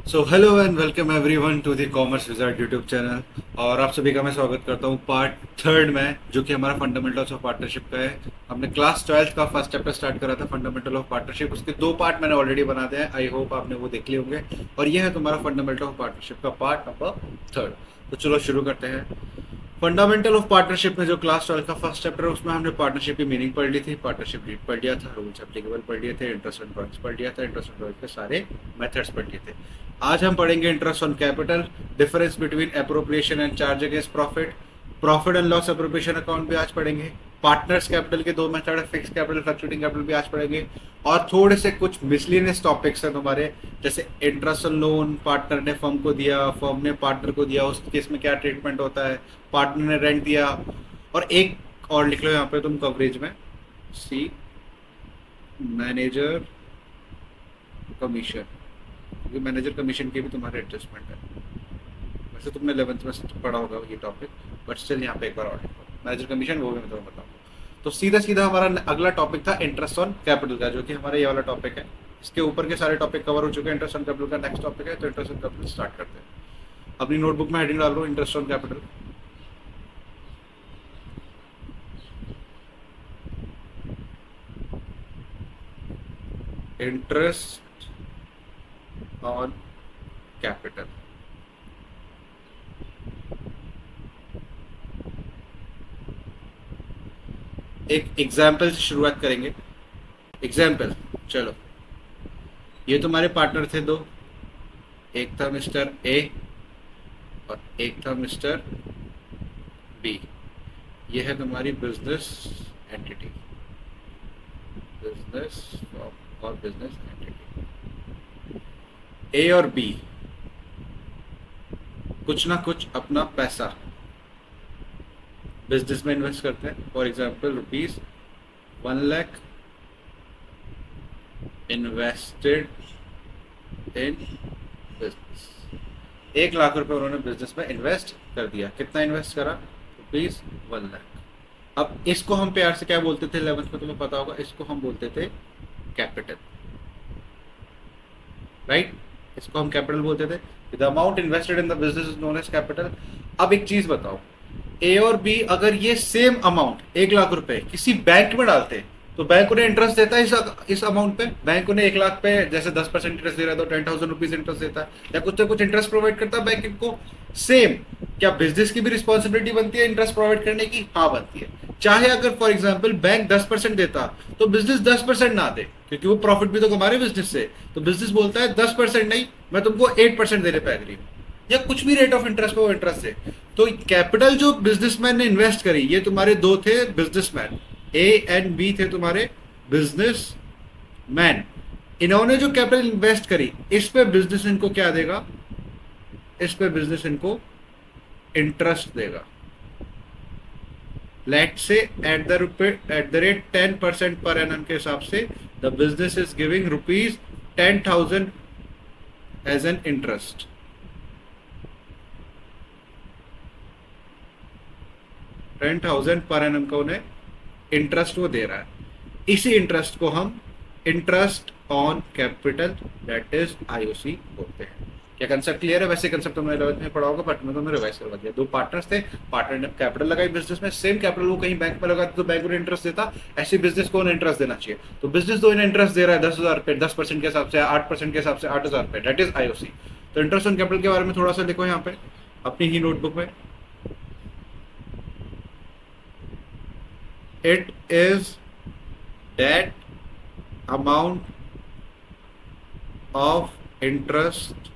So hello and welcome everyone to the commerce wizard YouTube channel. और आप सभी का मैं स्वागत करता हूँ पार्ट थर्ड में, जो कि हमारा फंडामेंटल्स ऑफ पार्टनरशिप का है। हमने क्लास 12th का फर्स्ट चैप्टर स्टार्ट करा था, फंडामेंटल ऑफ पार्टनरशिप। उसके दो पार्ट मैंने ऑलरेडी बना दिए हैं, आई होप आपने वो देख लिए होंगे। और ये है तुम्हारा फंडामेंटल ऑफ पार्टनरशिप का पार्ट नंबर थर्ड। तो चलो शुरू करते हैं। फंडामेंटल ऑफ पार्टनरशिप में जो क्लास 12 का फर्स्ट चैप्टर है, उसमें हमने पार्टनरशिप की मीनिंग पढ़ ली थी, पार्टनरशिप रीड पढ़ लिया था, रूल्स एप्लीकेबल पढ़ लिए थे, इंटरेस्ट एंड ड्रॉइंग्स पढ़ लिया था, इंटरेस्ट एंड ड्रॉइंग्स के सारे मेथड्स पढ़ लिए थे। आज हम पढ़ेंगे interest on capital, difference between appropriation and charge against profit, profit and loss appropriation account भी आज पढ़ेंगे। पार्टनर्स कैपिटल के दो मेथड है, फिक्स कैपिटल, फ्लक्चुएटिंग कैपिटल भी आज पढ़ेंगे। और थोड़े से कुछ मिसलिनियस टॉपिक्स हैं तुम्हारे, जैसे इंटरेस्ट ऑन लोन पार्टनर ने फर्म को दिया, फर्म ने पार्टनर को दिया, उस केस में क्या ट्रीटमेंट होता है, पार्टनर ने रेंट दिया। और एक और लिख लो यहाँ पे तुम कवरेज में, सी मैनेजर कमीशन, क्योंकि मैनेजर कमीशन के भी तुम्हारे एडजस्टमेंट है। वैसे तुमने 11th में पढ़ा होगा ये टॉपिक, बट स्टिल यहाँ पे एक बार और मैनेजर कमीशन, वो भी मैं तुम्हें बताऊंगा। तो सीधा सीधा हमारा अगला टॉपिक था इंटरेस्ट ऑन कैपिटल का, जो कि हमारा ये वाला टॉपिक है। इसके ऊपर के सारे टॉपिक कवर हो चुके हैं, इंटरेस्ट ऑन कैपिटल का नेक्स्ट टॉपिक है। तो इंटरेस्ट ऑन कैपिटल स्टार्ट करते हैं। अपनी नोटबुक में हेडिंग डाल लो, interest on capital. Interest on capital. एक एग्जाम्पल से शुरुआत करेंगे। एग्जाम्पल, चलो, ये तुम्हारे पार्टनर थे दो, एक था मिस्टर ए और एक था मिस्टर बी। ये है तुम्हारी बिजनेस एंटिटी, बिजनेस और बिजनेस एंटिटी। ए और बी कुछ ना कुछ अपना पैसा बिजनेस में इन्वेस्ट करते हैं। For example ₹1,00,000 invested in business. 1 lakh रुपए उन्होंने बिजनेस में इन्वेस्ट कर दिया। कितना इन्वेस्ट करा? ₹1,00,000। अब इसको हम प्यार से क्या बोलते थे 11th में, तुम्हें पता होगा, इसको हम बोलते थे कैपिटल, राइट? इसको हम कैपिटल बोलते थे। The amount invested in the business is known as capital. अब एक चीज बताओ, ए और बी अगर ये सेम अमाउंट 1 लाख रुपए किसी बैंक में डालते, तो बैंक उन्हें इंटरेस्ट देता है इस अमाउंट पे। बैंक उन्हें 1 लाख पे जैसे 10% इंटरेस्ट दे रहा है, तो 10,000 रुपीज इंटरेस्ट देता है, या कुछ ना कुछ इंटरेस्ट प्रोवाइड करता है बैंक इनको। सेम, क्या बिजनेस की भी रिस्पॉन्सिबिलिटी बनती है इंटरेस्ट प्रोवाइड करने की? हाँ बनती है। चाहे अगर फॉर एग्जाम्पल बैंक 10% देता, तो बिजनेस 10% ना दे, क्योंकि वो प्रॉफिट भी तो कमा रहे बिजनेस से। तो बिजनेस बोलता है 10% नहीं, मैं तुमको 8% देने पे एग्री हूँ, या कुछ भी रेट ऑफ इंटरेस्ट पे वो इंटरेस्ट है। तो कैपिटल जो बिजनेसमैन ने इन्वेस्ट करी, ये तुम्हारे दो थे बिजनेसमैन, ए एंड बी थे तुम्हारे बिजनेस मैन। इन्होंने जो कैपिटल इन्वेस्ट करी, इस पे बिजनेस इनको क्या देगा? इस पे बिजनेस इनको इंटरेस्ट देगा। लेट से at the rate 10% per annum के हिसाब से the business is giving ₹10,000 as an interest. 10,000 पर एनम का उन्हें इंटरेस्ट वो दे रहा है। इसी इंटरेस्ट को हम interest on capital, that is IOC बोलते हैं। क्या कंसेप्ट क्लियर है? वैसे कंसेप्ट तुमने 11th में पढ़ा होगा, बट मैं तुम्हें रिवाइज करवा दिया। दो पार्टनर्स थे, पार्टनर ने कैपिटल लगाई बिजनेस में, सेम कैपिटल वो कहीं बैंक में लगाते तो बैंक उन्हें इंटरेस्ट देता, ऐसे बिजनेस को उन्हें इंटरेस्ट देना चाहिए। तो बिजनेस तो इन्हें इंटरेस्ट दे रहा है 10,000 पे, 10% के हिसाब से, 8% के हिसाब से 8,000 पे, दैट इज आईओसी। तो इंटरेस्ट ऑन कैपिटल के बारे में थोड़ा सा देखो यहाँ पे अपनी ही नोटबुक में। It is that amount of interest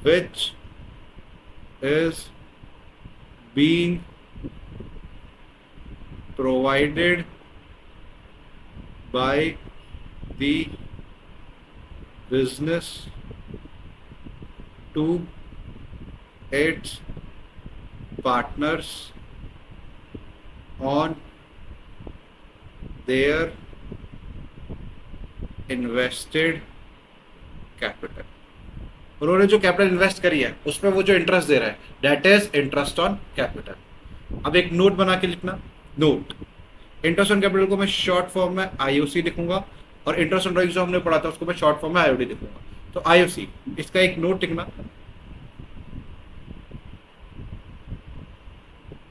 which is being provided by the business to its partners on their invested capital। उन्होंने जो कैपिटल इन्वेस्ट करी है उसमें वो जो इंटरेस्ट दे रहा है, that is interest on capital. अब एक नोट बना के लिखना, नोट। इंटरेस्ट ऑन कैपिटल को मैं शॉर्ट फॉर्म में आईओसी लिखूंगा, और इंटरेस्ट ऑन ड्राइंग जो हमने पढ़ा था उसको मैं शॉर्ट फॉर्म में आईओडी लिखूंगा। तो आईओसी, इसका एक नोट लिखना,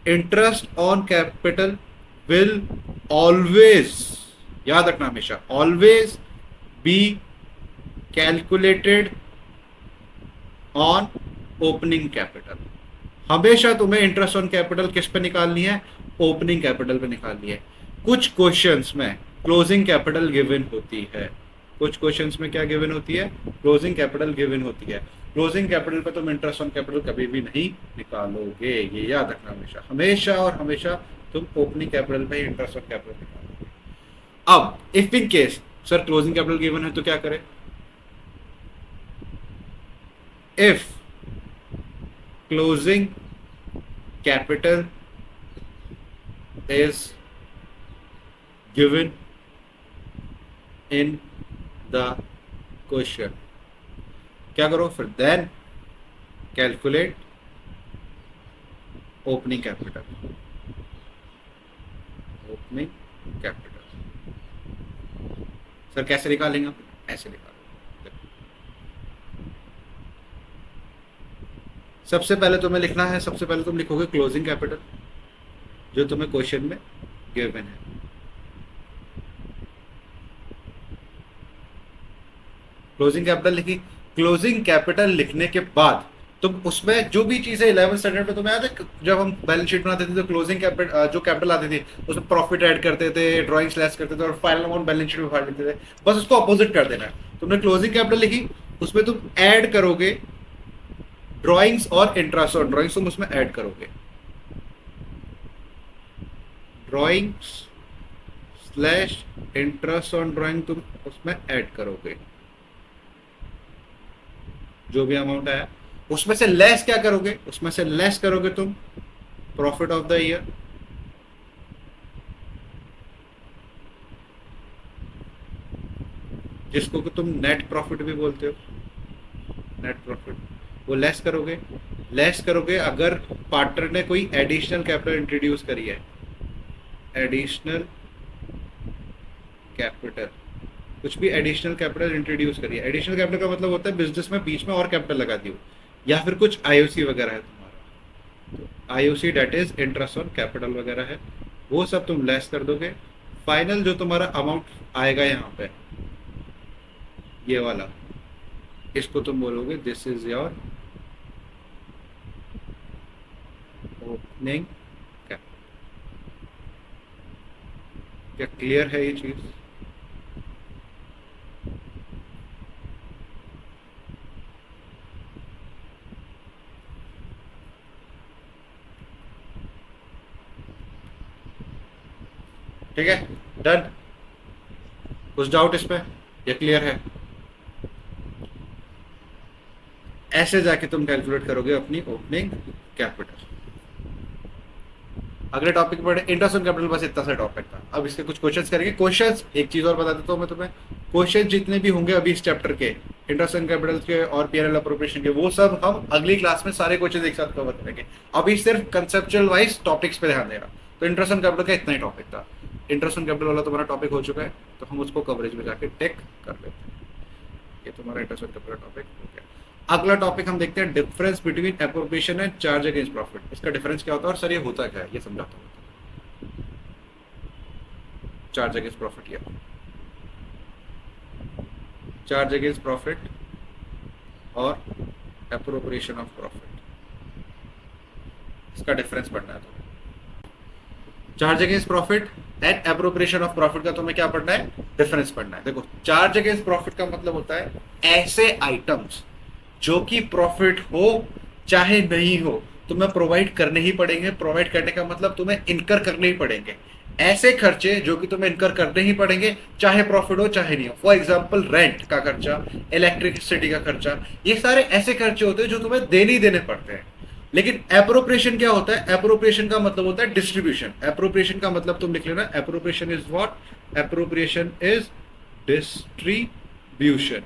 interest on capital will always, याद रखना हमेशा, always be calculated on opening capital. हमेशा तुम्हें इंटरेस्ट ऑन कैपिटल किस पे निकालनी है? ओपनिंग कैपिटल पे निकालनी है। कुछ क्वेश्चंस में क्लोजिंग कैपिटल गिवन होती है, कुछ क्वेश्चंस में क्या गिवन होती है? क्लोजिंग कैपिटल गिवन होती है। क्लोजिंग कैपिटल पे तुम इंटरेस्ट ऑन कैपिटल कभी भी नहीं निकालोगे, ये याद रखना हमेशा, हमेशा और हमेशा तुम ओपनिंग कैपिटल पे ही इंटरेस्ट ऑन कैपिटल निकालोगे। अब if in case sir closing capital given है तो क्या करें? If closing capital is given in the question, क्या करो फिर? then calculate opening capital, opening capital। Sir कैसे निकालेंगे? ऐसे निकालेंगे। सबसे पहले तुम्हें लिखना है, सबसे पहले तुम लिखोगे क्लोजिंग कैपिटल जो तुम्हें क्वेश्चन में गिवन है। क्लोजिंग कैपिटल लिखी। क्लोजिंग कैपिटल लिखने के बाद तुम उसमें जो भी चीजें 11th स्टैंडर्ड में तुम्हें याद है जब हम बैलेंस शीट बनाते थे तो क्लोजिंग कैपिटल जो कैपिटल आती थी उसमें प्रॉफिट ऐड करते थे, ड्राइंग स्लैश करते थे और फाइनल अमाउंट बैलेंस शीट में फाड़ लेते थे। बस उसको अपोजिट कर देना है। तुमने क्लोजिंग कैपिटल लिखी, उसमें तुम ऐड करोगे ड्राइंग्स और इंटरेस्ट ऑन ड्राइंग्स, तुम उसमें ऐड करोगे drawings slash interest on drawing, तुम उसमें ऐड करोगे जो भी अमाउंट आया। उसमें से लेस क्या करोगे? उसमें से लेस करोगे तुम प्रॉफिट ऑफ द ईयर, जिसको कि तुम नेट प्रॉफिट भी बोलते हो, नेट प्रॉफिट, वो लेस करोगे। लेस करोगे अगर पार्टनर ने कोई एडिशनल कैपिटल इंट्रोड्यूस करी है, एडिशनल कैपिटल, कुछ भी एडिशनल कैपिटल इंट्रोड्यूस करी है। एडिशनल कैपिटल का मतलब होता है बिजनेस में बीच में और कैपिटल लगा दी हो, या फिर कुछ आईओसी वगैरह है तुम्हारा, तो IOC that is interest on capital वगैरह है, वो सब तुम लेस कर दोगे। फाइनल जो तुम्हारा अमाउंट आएगा यहाँ पे, ये वाला, इसको तुम बोलोगे this is your opening capital. क्या क्लियर है ये चीज? ठीक है, डन। कुछ डाउट इस पे? ये क्लियर है? ऐसे जाके तुम कैलकुलेट करोगे अपनी ओपनिंग कैपिटल। अगले टॉपिक पर इंटरेस्ट ऑन कैपिटल, बस इतना सा टॉपिक था। अब इसके कुछ क्वेश्चंस करेंगे। क्वेश्चंस एक चीज और बता देता हूँ मैं तुम्हें, क्वेश्चन जितने भी होंगे अभी इस चैप्टर के इंटरेस्ट ऑन कैपिटल के और पीएनएल अप्रोप्रिएशन के, वो सब हम अगली क्लास में सारे क्वेश्चन एक साथ कवर करेंगे। अभी सिर्फ कंसेप्चुअल वाइज टॉपिक्स पे ध्यान देना। तो इंटरेस्ट ऑन कैपिटल का इतना ही टॉपिक था। इंटरेस्ट ऑन कैपिटल वाला तुम्हारा टॉपिक हो चुका है, तो हम उसको कवरेज में जाके टेक कर लेते हैं। ये तुम्हारा इंटरेस्ट ऑन कैपिटल टॉपिक हो गया। अगला टॉपिक हम देखते हैं difference between appropriation and charge against profit. इसका डिफरेंस क्या होता है और सर ये होता क्या है, ये समझाता हूँ। चार्ज अगेंस्ट प्रॉफिट, या चार्ज अगेंस्ट प्रॉफिट और एप्रोप्रिएशन ऑफ प्रॉफिट, इसका डिफरेंस पढ़ना है तुम्हें। Charge against profit and appropriation of profit का तुम्हें क्या पढ़ना है? डिफरेंस पढ़ना है। देखो, चार्ज अगेंस्ट प्रॉफिट का मतलब होता है ऐसे आइटम्स जो कि प्रॉफिट हो चाहे नहीं हो तुम्हें प्रोवाइड करने ही पड़ेंगे। प्रोवाइड करने का मतलब तुम्हें इनकर करने ही पड़ेंगे। ऐसे खर्चे जो कि तुम्हें इनकर करने ही पड़ेंगे चाहे प्रॉफिट हो चाहे नहीं हो। फॉर एग्जांपल रेंट का खर्चा, इलेक्ट्रिसिटी का खर्चा, ये सारे ऐसे खर्चे होते हैं जो तुम्हें देने ही देने पड़ते हैं। लेकिन एप्रोप्रिएशन क्या होता है? एप्रोप्रिएशन का मतलब होता है डिस्ट्रीब्यूशन। एप्रोप्रिएशन का मतलब तुम लिख लेना, appropriation is what? Appropriation is distribution.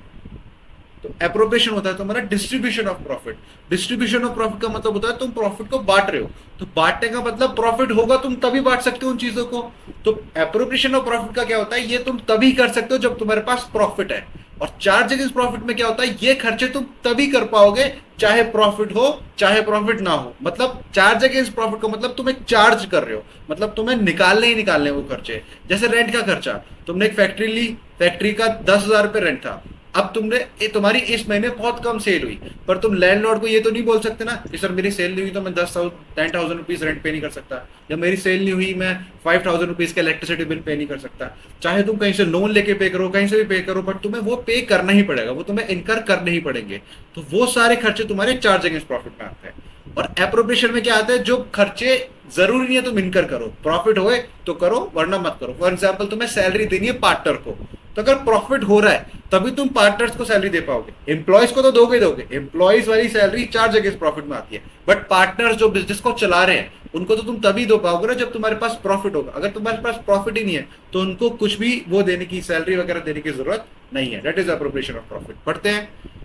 तो एप्रोप्रिएशन होता है तुम्हारा distribution of profit. Distribution of profit का मतलब होता है तुम प्रॉफिट को बांट रहे हो, तो बांटने का मतलब प्रॉफिट होगा तुम तभी बांट सकते हो उन चीजों को। तो एप्रोप्रिएशन ऑफ प्रॉफिट का क्या होता है, ये तुम तभी कर सकते हो जब तुम्हारे पास प्रॉफिट है। और चार्ज अगेंस्ट प्रॉफिट में क्या होता है, ये खर्चे तुम तभी कर पाओगे चाहे प्रॉफिट हो चाहे प्रॉफिट ना हो। मतलब चार्ज अगेंस्ट प्रॉफिट का मतलब तुम एक चार्ज कर रहे हो, मतलब तुम्हें निकालने ही निकालने वो खर्चे। जैसे रेंट का खर्चा, तुमने एक फैक्ट्री ली, फैक्ट्री का 10,000 रुपये रेंट था, अब तुम्हारी इस महीने बहुत कम सेल हुई, पर तुम लैंडलॉर्ड को ये तो नहीं बोल सकते ना कि सर मेरी सेल नहीं हुई तो मैं 10,000 रुपीज रेंट पे नहीं कर सकता, या मेरी सेल नहीं हुई मैं 5,000 रुपीज का इलेक्ट्रिसिटी बिल पे नहीं कर सकता। चाहे तुम कहीं से लोन लेके पे करो, कहीं से भी पे करो, बट तुम्हें वो पे करना ही पड़ेगा, वो तुम्हें इनकर करने ही पड़ेंगे। तो वो सारे खर्चे तुम्हारे चार्ज अगेंस्ट प्रॉफिट में आते हैं। और एप्रोप्रिएशन में क्या आता है, जो खर्चे जरूरी नहीं है तुम इनकर करो, प्रॉफिट होए तो करो वरना मत करो। फॉर एग्जाम्पल तुम्हें सैलरी देनी है पार्टनर को, तो अगर प्रॉफिट हो रहा है तभी तुम पार्टनर्स को सैलरी दे पाओगे, एम्प्लॉयज को तो दोगे, एम्प्लॉयज वाली सैलरी चार्ज अगेंस्ट प्रॉफिट में आती है। बट पार्टनर्स जो बिजनेस को चला रहे हैं उनको तो तुम तभी दो पाओगे ना जब तुम्हारे पास प्रॉफिट होगा। अगर तुम्हारे पास प्रॉफिट ही नहीं है तो उनको कुछ भी वो देने की, सैलरी वगैरह देने की जरूरत नहीं है। That is appropriation of profit. पढ़ते हैं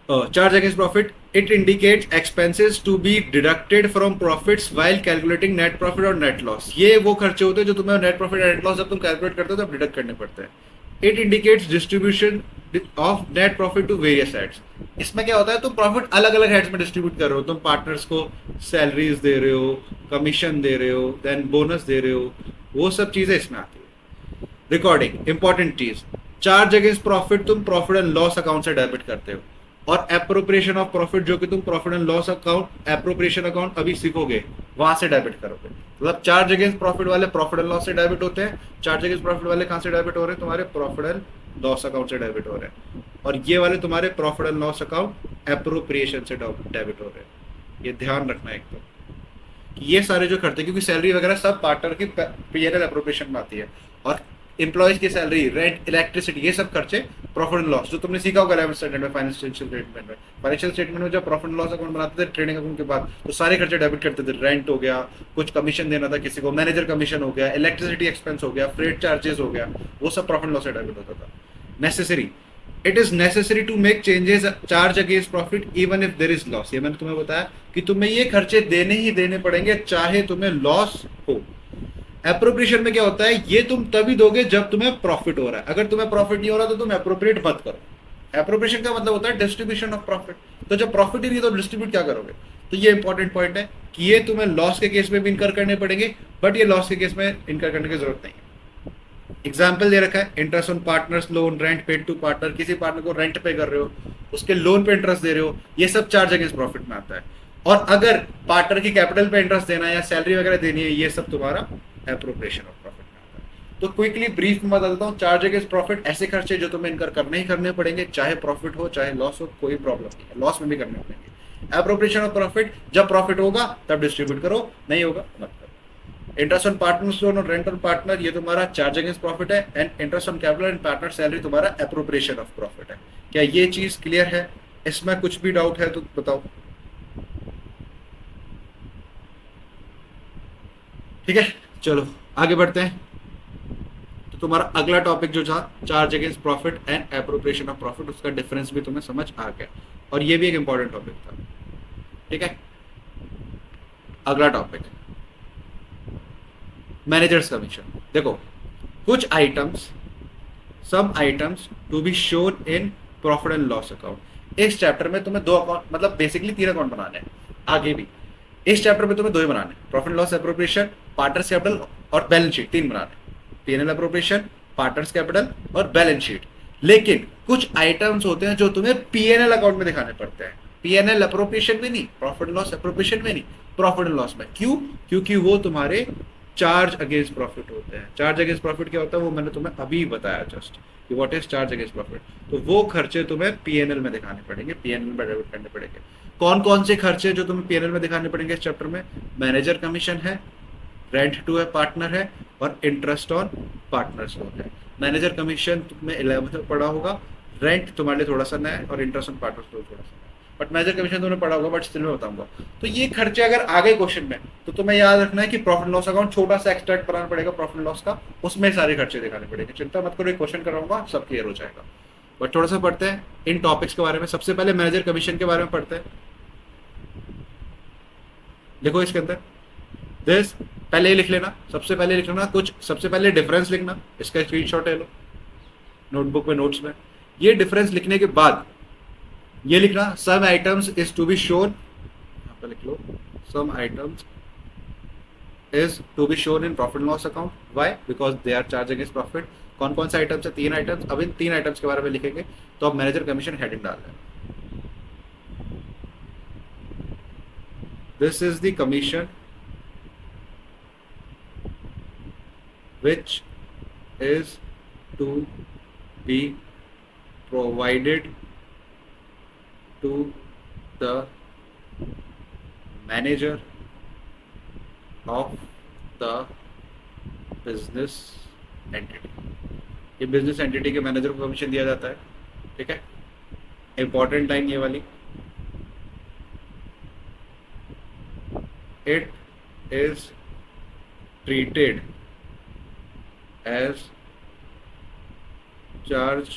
charge against profit. It indicates expenses to be deducted from profits while calculating net profit और नेट लॉस। ये वो खर्चे होते हैं जो तुम्हें नेट प्रॉफिट और नेट लॉस जब तुम कैलकुलेट करते हो तब डिडक्ट करने पड़ते हैं। It indicates distribution of net profit to various heads. इसमें क्या होता है, तुम प्रॉफिट अलग अलग हेड्स में डिस्ट्रीब्यूट कर रहे हो, तुम पार्टनर्स को सैलरीज दे रहे हो, कमीशन दे रहे हो, देन बोनस दे रहे हो, वो सब चीजें इसमें आती है। रिकॉर्डिंग इंपॉर्टेंट चीज, चार्ज अगेंस्ट प्रॉफिट तुम प्रॉफिट एंड लॉस अकाउंट से डेबिट करते हो, और एप्रोप्रिएशन ऑफ प्रॉफिट जो कि तुम profit and loss account, appropriation account अभी सीखोगे वहां से डेबिट करोगे। मतलब चार्ज अगेंस्ट प्रॉफिट वाले प्रॉफिट एंड लॉस से डेबिट होते हैं, चार्ज अगेंस्ट प्रॉफिट वाले कहां से डेबिट हो रहे हैं, तुम्हारे प्रॉफिट एंड लॉस अकाउंट से डेबिट हो रहे हैं, और ये वाले तुम्हारे profit and loss account appropriation से डेबिट हो रहे हैं। ये ध्यान रखना एकदम कि ये सारे जो खर्चे, क्योंकि सैलरी वगैरह सब पार्टनर की पीएनएल एप्रोप्रिएशन में आती है, और एम्प्लॉयज की सैलरी, रेंट, इलेक्ट्रिसिटी, ये सब खर्चे प्रॉफिट एंड लॉस जो तुमने सीखा होगा 11th स्टैंडर्ड में फाइनेंशियल स्टेटमेंट में। फाइनेंशियल स्टेटमेंट में जब प्रॉफिट एंड लॉस अकाउंट बनाते थे ट्रेडिंग अकाउंट के बाद, तो सारे खर्चे डेबिट करते थे। रेंट हो गया, कुछ कमीशन देना था किसी को, मैनेजर कमीशन हो गया, इलेक्ट्रिसिटी एक्सपेंस हो गया, फ्रेट चार्जेस हो गया, वो सब प्रॉफिट एंड लॉस से डेबिट होता था। Necessary, it is necessary to make changes charge against profit even if there is loss. ये मैंने तुम्हें बताया कि तुम्हें ये खर्चे देने ही देने पड़ेंगे चाहे तुम्हें लॉस हो। एप्रोप्रिएशन में क्या होता है, ये तुम तभी दोगे जब तुम्हें प्रॉफिट हो रहा है, अगर तुम्हें प्रॉफिट नहीं हो रहा तो तुम एप्रोप्रिएट मत करो। एप्रोप्रिएशन का मतलब होता है डिस्ट्रीब्यूशन ऑफ प्रॉफिट, तो जब प्रॉफिट ही नहीं तो डिस्ट्रीब्यूट क्या करोगे। तो ये इंपॉर्टेंट पॉइंट है कि ये तुम्हें लॉस के केस में भी इनकर करने पड़ेंगे, बट ये लॉस के केस में इनकर करने की जरूरत नहीं है। एग्जाम्पल दे रखा है, interest on partners loan, rent paid to partner, किसी पार्टनर को रेंट पे कर रहे हो, उसके लोन पे इंटरेस्ट दे रहे हो, ये सब चार्ज अगेंस्ट प्रॉफिट में आता है। और अगर पार्टनर की कैपिटल पे इंटरेस्ट देना है या सैलरी वगैरह देनी है, ये सब तुम्हारा एप्रोप्रिएशन ऑफ प्रॉफिट में आता है। तो क्विकली ब्रीफ में बता देता हूँ, चार्ज अगेंस्ट प्रॉफिट ऐसे खर्चे जो तुम्हें इनकर करने ही करने पड़ेंगे, चाहे प्रॉफिट हो चाहे लॉस हो, कोई प्रॉब्लम नहीं है, लॉस में भी करने पड़ेंगे। एप्रोप्रिएशन ऑफ प्रॉफिट, जब प्रॉफिट होगा तब डिस्ट्रीब्यूट करो, नहीं होगा मत करो। इंटरेस्ट ऑन पार्टनर्स लोन और रेंट ऑन पार्टनर, ये तुम्हारा चार्ज अगेंस्ट प्रॉफिट है, and interest on capital and partner salary तुम्हारा एप्रोप्रिएशन ऑफ प्रॉफिट है। क्या ये चीज क्लियर है? इसमें कुछ भी डाउट है तो बताओ। ठीक है, चलो आगे बढ़ते हैं। तो तुम्हारा अगला टॉपिक जो था charge against profit and appropriation of profit, उसका डिफरेंस भी तुम्हें समझ आ गया, और ये भी एक इंपॉर्टेंट टॉपिक था। ठीक है, अगला टॉपिक मैनेजर्स कमीशन। देखो, कुछ items, some items to be shown in profit and loss account. इस चैप्टर में तुम्हें दो अकाउंट, मतलब बेसिकली 3 अकाउंट बनाने हैं, आगे भी इस चैप्टर में तुम्हें 2 ही बनाने, profit loss appropriation, partners capital और बैलेंस शीट, 3 बनाने, पीएनएल एप्रोप्रिएशन, पार्टनर्स कैपिटल और बैलेंस शीट। लेकिन कुछ आइटम्स होते हैं जो तुम्हें पीएनएल अकाउंट में दिखाने पड़ते हैं, पीएनएल एप्रोप्रिएशन में नहीं, प्रॉफिट लॉस एप्रोप्रिएशन में नहीं, प्रॉफिट एंड लॉस में। क्यों? क्योंकि वो तुम्हारे चार्ज अगेंस्ट प्रॉफिट होते हैं। चार्ज अगेंस्ट प्रॉफिट क्या होता है वो मैंने तुम्हें अभी बताया जस्ट, कि what is charge against profit. तो वो खर्चे तुम्हें पीएनएल में दिखाने पड़ेंगे, पीएनएल में डेबिट करने पड़ेंगे। कौन कौन से खर्चे जो तुम्हें पीएनएल में दिखाने पड़ेंगे इस चैप्टर में? मैनेजर कमीशन है, रेंट टू है पार्टनर है, और इंटरेस्ट ऑन पार्टनर्स लोन है। मैनेजर कमीशन तुम्हें 11th में पढ़ा होगा, रेंट तुम्हारे लिए थोड़ा सा नया है, और इंटरेस्ट ऑन पार्टनर्स लोन थोड़ा सा नया है, बट मैनेजर कमीशन तुमने पढ़ा होगा, बट स्टिल मैं बताऊंगा। तो ये खर्चे अगर आ गए क्वेश्चन में तो तुम्हें याद रखना है कि प्रॉफिट लॉस अकाउंट छोटा सा एक्सट्रैक्ट बनाना पड़ेगा प्रॉफिट लॉस का, उसमें सारे खर्चे दिखाने पड़ेंगे। चिंता मत करो, एक क्वेश्चन कराऊंगा सब क्लियर हो जाएगा। बट थोड़ा सा पढ़ते हैं इन टॉपिक्स के बारे में। सबसे पहले मैनेजर कमीशन के बारे में पढ़ते हैं। देखो इसके अंदर दिस, पहले ही लिख लेना, सबसे पहले लिख लेना कुछ, सबसे पहले डिफरेंस लिखना, इसका स्क्रीनशॉट ले लो नोटबुक में, नोट्स में। ये डिफरेंस लिखने के बाद ये लिखना, some items is to be shown, यहाँ पे लिख लो, some items is to be shown in profit loss account, why, because they are charging is profit. कौन कौन से आइटम्स है? 3 आइटम्स। अब इन 3 आइटम्स के बारे में लिखेंगे, तो अब मैनेजर कमीशन हेडिंग डाल रहे हैं। This is the commission which is to be provided to the manager of the business entity। ये बिजनेस एंटिटी के मैनेजर को कमीशन दिया जाता है, ठीक है। इंपॉर्टेंट लाइन ये वाली, it is treated as charge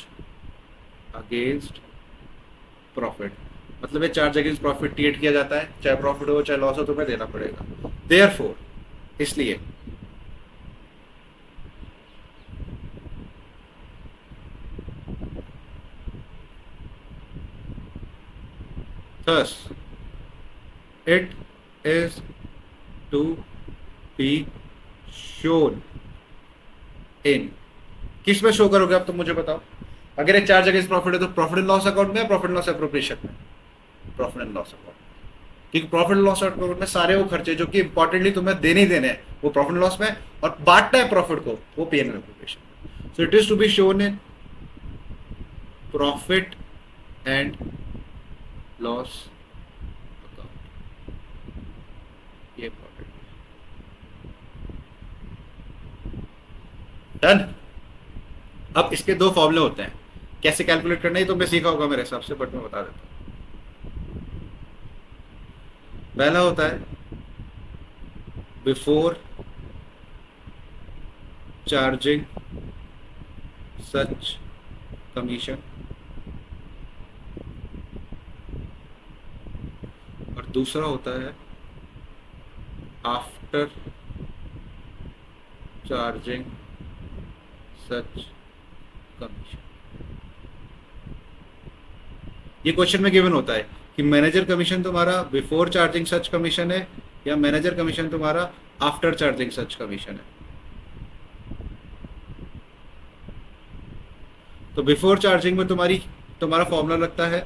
against profit। मतलब ये चार्ज अगेंस्ट प्रॉफिट ट्रीट किया जाता है, चाहे प्रॉफिट हो चाहे लॉस हो, तुम्हें देना पड़ेगा। देयरफॉर, इसलिए thus it is to be shown इन, किस में शो करोगे अब तुम मुझे बताओ। अगर एक चार्ज अगेंस्ट प्रॉफिट है तो प्रॉफिट एंड लॉस अकाउंट में या प्रॉफिट एंड लॉस एप्रोप्रिएशन में? प्रॉफिट एंड लॉस अकाउंट, क्योंकि प्रॉफिट एंड लॉस अकाउंट में सारे वो खर्चे जो कि इंपॉर्टेंटली तुम्हें देने ही देने हैं वो प्रॉफिट एंड लॉस में, और बांटना है प्रॉफिट को वो P and L appropriation. So it is to be shown in profit and loss account. ये डन। अब इसके 2 फॉर्मूले होते हैं, कैसे कैलकुलेट करना है तो मैं सीखा होगा मेरे हिसाब से, बट मैं बता देता हूं। पहला होता है बिफोर चार्जिंग सच कमीशन, और दूसरा होता है आफ्टर चार्जिंग सच कमीशन। ये क्वेश्चन में गिवन होता है कि मैनेजर कमीशन तुम्हारा बिफोर चार्जिंग सच कमीशन है या मैनेजर कमीशन तुम्हारा आफ्टर चार्जिंग सच कमीशन है। तो बिफोर चार्जिंग में तुम्हारा फॉर्मूला लगता है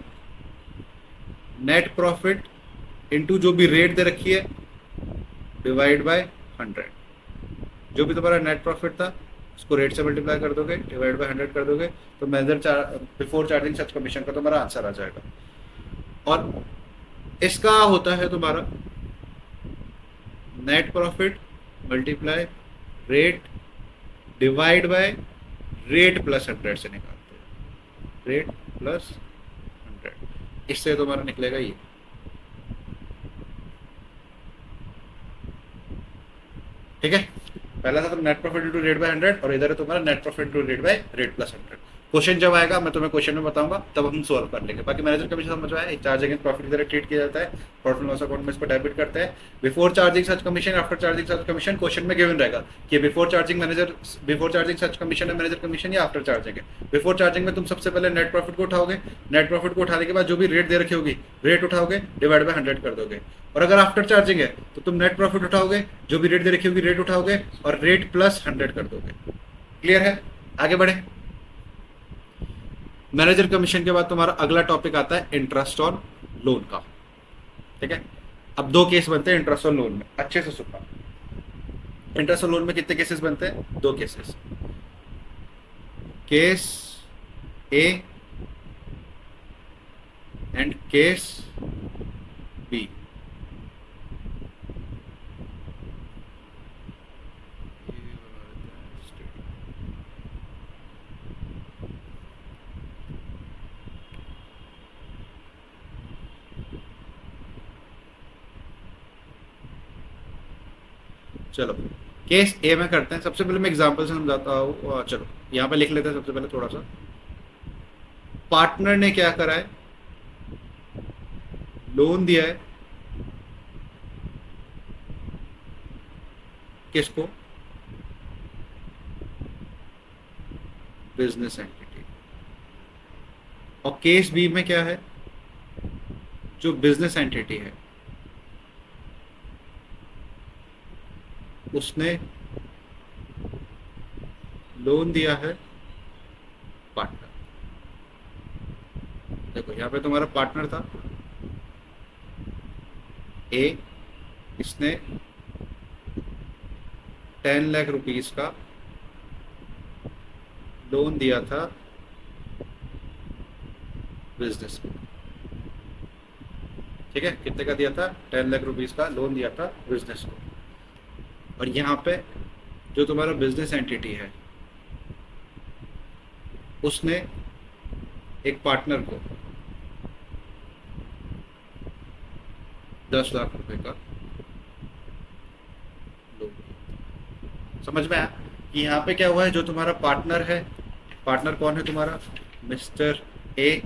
नेट प्रॉफिट इनटू जो भी रेट दे रखी है डिवाइड बाय 100। जो भी तुम्हारा नेट प्रॉफिट था उसको रेट से मल्टीप्लाई कर दोगे, डिवाइड बाय 100 कर दोगे, तो मैनेजर बिफोर चार्जिंग सच कमीशन का तुम्हारा आंसर आ जाएगा। और इसका होता है तुम्हारा net profit multiply rate divide by rate plus 100 से निकालते हैं, रेट प्लस 100, इससे तुम्हारा निकलेगा ये। ठीक है, पहला था तो net profit into rate by 100 और इधर है तुम्हारा net profit into rate by rate plus 100। Question जब आएगा मैं तुम्हें क्वेश्चन में बताऊंगा तब हम सॉल्व कर लेंगे। बाकी मैनेजर कमीशन समझ में आया, चार्ज अगेंस्ट प्रॉफिट की तरह ट्रीट किया जाता है, प्रॉफिट लॉस अकाउंट में इसको डेबिट करते हैं। बिफोर चार्जिंग सच कमीशन, आफ्टर चार्जिंग सच कमीशन, क्वेश्चन में गिवन रहेगा कि बिफोर चार्जिंग सच कमीशन है मैनेजर कमीशन या आफ्टर चार्जिंग है। बिफोर चार्जिंग में तुम सबसे पहले नेट प्रॉफिट को उठाओगे, नेट प्रॉफिट को उठाने के बाद जो भी रेट दे रखी होगी रेट उठाओगे, डिवाइड बाय 100 कर दोगे। और अगर आफ्टर चार्जिंग है तो तुम नेट प्रॉफिट उठाओगे, जो भी रेट दे रखी होगी रेट उठाओगे और रेट प्लस 100 कर दोगे। क्लियर है? आगे बढ़े। मैनेजर कमीशन के बाद तुम्हारा अगला टॉपिक आता है इंटरेस्ट ऑन लोन का। ठीक है, अब 2 केस बनते हैं इंटरेस्ट ऑन लोन में, अच्छे से सुनना। इंटरेस्ट ऑन लोन में कितने केसेस बनते हैं? 2 cases, case A and case B. चलो केस ए में करते हैं। सबसे पहले मैं एग्जांपल से समझाता हूँ। चलो यहाँ पे लिख लेते हैं सबसे पहले थोड़ा सा। पार्टनर ने क्या करा है, लोन दिया है किसको, बिजनेस एंटिटी। और केस बी में क्या है, जो बिजनेस एंटिटी है उसने लोन दिया है पार्टनर। देखो यहां पे तुम्हारा पार्टनर था ए, इसने 10 लाख रुपीस का लोन दिया था बिजनेस को। ठीक है, कितने का दिया था, 10 लाख रुपीस का लोन दिया था बिजनेस को। और यहाँ पे जो तुम्हारा बिजनेस एंटिटी है उसने एक पार्टनर को 10 लाख रुपए का लोन दिया। समझ में आया कि यहाँ पे क्या हुआ है, जो तुम्हारा पार्टनर है, पार्टनर कौन है तुम्हारा, मिस्टर ए,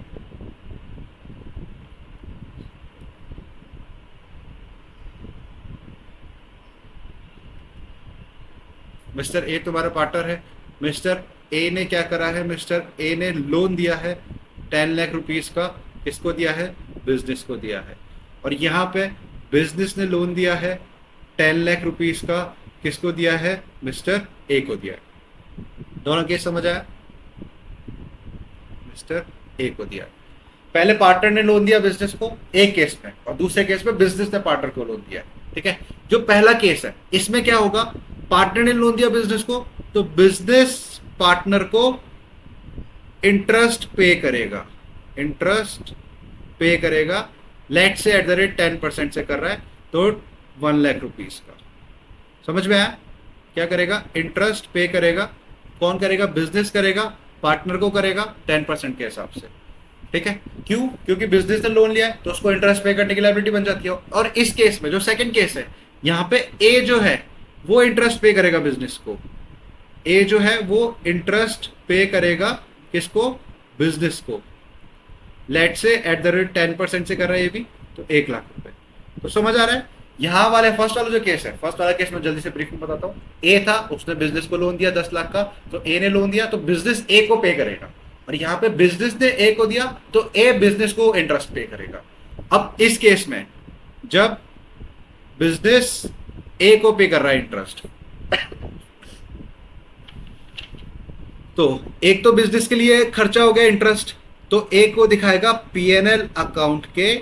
मिस्टर ए तुम्हारा पार्टनर है। मिस्टर ए ने क्या करा है, मिस्टर ए ने लोन दिया है 10 लाख रुपीस का, किसको दिया है, बिजनेस को दिया है। और यहाँ पे बिजनेस ने लोन दिया है 10 लाख रुपीस का, किसको दिया है, मिस्टर ए को दिया है। दोनों केस समझ आया, मिस्टर ए को दिया। पहले पार्टनर ने लोन दिया बिजनेस को एक केस में, और दूसरे केस में बिजनेस ने पार्टनर को लोन दिया। ठीक है, जो पहला केस है इसमें क्या होगा, पार्टनर ने लोन दिया बिजनेस को तो बिजनेस पार्टनर को इंटरेस्ट पे करेगा, इंटरेस्ट पे करेगा। लेट से एट द रेट 10% से कर रहा है तो 1 लाख रुपीस का। समझ में आया, क्या करेगा, इंटरेस्ट पे करेगा। कौन करेगा, बिजनेस करेगा, पार्टनर को करेगा 10% के हिसाब से। ठीक है, क्यों, क्योंकि बिजनेस ने लोन लिया है तो उसको इंटरेस्ट पे करने की लायबिलिटी बन जाती है। और इस केस में जो सेकंड केस है, यहाँ पे ए जो है वो इंटरेस्ट पे करेगा बिजनेस को, ए जो है वो इंटरेस्ट पे करेगा किसको, बिजनेस को। लेट से एट द रेट 10% से कर रहा है ये भी, तो 1 लाख रुपए। तो समझ आ रहा है, यहां वाले फर्स्ट वाला जो केस है, फर्स्ट वाला केस में जल्दी से ब्रीफ में बताता हूं। ए था, उसने बिजनेस को लोन दिया 10 लाख का, तो ए ने लोन दिया तो बिजनेस ए को पे करेगा। और यहाँ पे बिजनेस ने ए को दिया तो ए बिजनेस को इंटरेस्ट पे करेगा। अब इस केस में जब बिजनेस ए को पे कर रहा है इंटरेस्ट, तो एक तो बिजनेस के लिए खर्चा हो गया इंटरेस्ट, तो ए को दिखाएगा पीएनएल अकाउंट के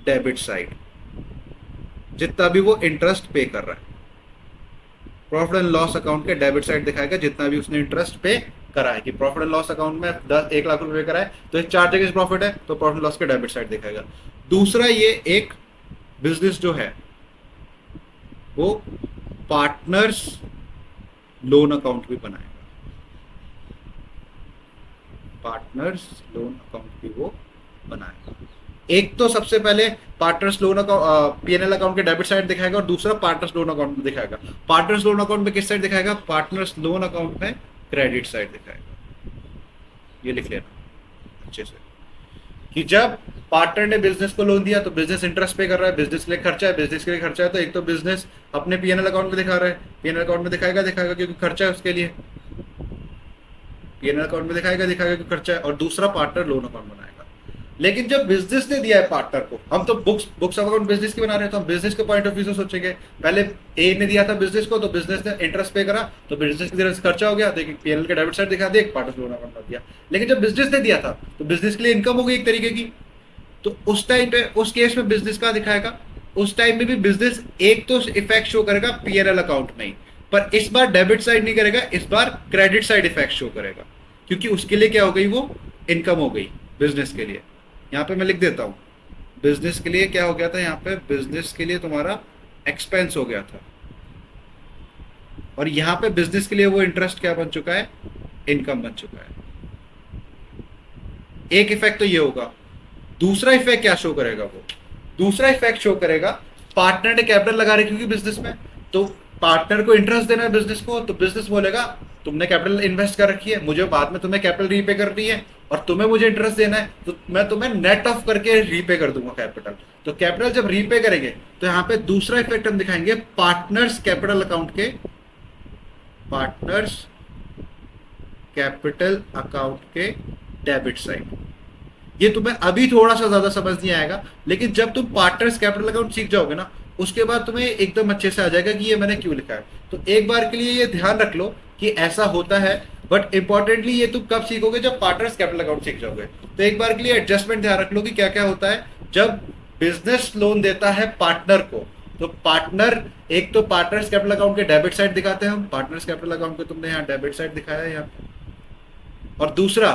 डेबिट साइड, जितना भी वो इंटरेस्ट पे कर रहा है। प्रॉफिट एंड लॉस अकाउंट के डेबिट साइड दिखाएगा जितना भी उसने इंटरेस्ट पे करा है। कि प्रॉफिट एंड लॉस अकाउंट में 1 लाख रुपए करा है तो 4 जगह प्रॉफिट है तो प्रॉफिट लॉस के डेबिट साइड दिखाएगा। दूसरा, ये एक बिजनेस जो है वो पार्टनर्स लोन अकाउंट भी बनाएगा, पार्टनर्स लोन अकाउंट भी वो बनाएगा। एक तो सबसे पहले partners loan account PNL account के डेबिट साइड दिखाएगा, और दूसरा पार्टनर्स लोन अकाउंट में दिखाएगा। पार्टनर्स लोन अकाउंट में किस साइड दिखाएगा, पार्टनर्स लोन अकाउंट में क्रेडिट साइड दिखाएगा। ये लिख लेना अच्छे से कि जब पार्टनर ने बिजनेस को लोन दिया तो बिजनेस इंटरेस्ट पे कर रहा है, बिजनेस के लिए खर्चा है, बिजनेस के लिए खर्चा है, तो एक तो बिजनेस अपने पीएनएल अकाउंट में दिखा रहा है, पीएनएल अकाउंट में दिखाएगा क्योंकि खर्चा है उसके लिए, पीएनएल अकाउंट में दिखाएगा क्योंकि खर्चा है। और दूसरा पार्टनर लोन अकाउंट बनाएगा। लेकिन जब बिजनेस ने दिया है पार्टनर को, हम तो बुक्स ऑफ अकाउंट बिजनेस की बना रहे हैं, तो हम बिजनेस के पॉइंट ऑफ व्यू से सोचेंगे। पहले ए ने दिया था बिजनेस को तो बिजनेस ने इंटरेस्ट पे करा, तो बिजनेस की तरफ से खर्चा हो गया, तो पीएनएल के डेबिट साइड दिखा दिया, एक पार्टनर लोन अकाउंट दिया। लेकिन जब बिजनेस ने दिया था तो बिजनेस के लिए इनकम हो गई एक तरीके की, तो उस टाइम पे उस केस में बिजनेस का दिखाएगा। उस टाइम में भी बिजनेस एक तो इफेक्ट शो करेगा पीएनएल अकाउंट में ही, पर इस बार डेबिट साइड नहीं करेगा, इस बार क्रेडिट साइड इफेक्ट शो करेगा, क्योंकि उसके लिए क्या हो गई, वो इनकम हो गई बिजनेस के लिए। यहाँ पे मैं लिख देता हूँ, बिजनेस के लिए क्या हो गया था, यहाँ पे बिजनेस के लिए तुम्हारा एक्सपेंस हो गया था, और यहाँ पे बिजनेस के लिए वो इंटरेस्ट क्या बन चुका है, इनकम बन चुका है। एक इफेक्ट तो ये होगा। दूसरा इफेक्ट क्या शो करेगा, वो दूसरा इफेक्ट शो करेगा, पार्टनर ने कैपिटल लगा रखी होगी बिजनेस में, तो पार्टनर को इंटरेस्ट देना है बिजनेस को, तो बिजनेस बोलेगा तुमने कैपिटल इन्वेस्ट कर रखी है, मुझे बाद में तुम्हें कैपिटल रीपे करनी है और तुम्हें मुझे इंटरेस्ट देना है, तो मैं तुम्हें नेट ऑफ करके रीपे कर दूंगा कैपिटल। तो कैपिटल जब रीपे करेंगे तो यहाँ पे दूसरा इफेक्ट हम दिखाएंगे पार्टनर्स कैपिटल अकाउंट के, पार्टनर्स कैपिटल अकाउंट के डेबिट साइड। ये तुम्हें अभी थोड़ा सा ज्यादा समझ नहीं आएगा, लेकिन जब तुम पार्टनर्स कैपिटल अकाउंट सीख जाओगे ना, उसके बाद तुम्हें एकदम अच्छे से आ जाएगा कि ये मैंने क्यों लिखा है। तो एक बार के लिए ये ध्यान रख लो कि ऐसा होता है, बट इंपॉर्टेंटली ये तुम कब सीखोगे, जब पार्टनर्स कैपिटल अकाउंट सीख जाओगे। तो एक बार के लिए एडजस्टमेंट ध्यान रख लो कि क्या क्या होता है जब बिजनेस लोन देता है पार्टनर को। तो पार्टनर, एक तो पार्टनर्स कैपिटल अकाउंट के डेबिट साइड दिखाते हैं हम, पार्टनर्स कैपिटल अकाउंट को तुमने यहाँ डेबिट साइड दिखाया है यहाँ, और दूसरा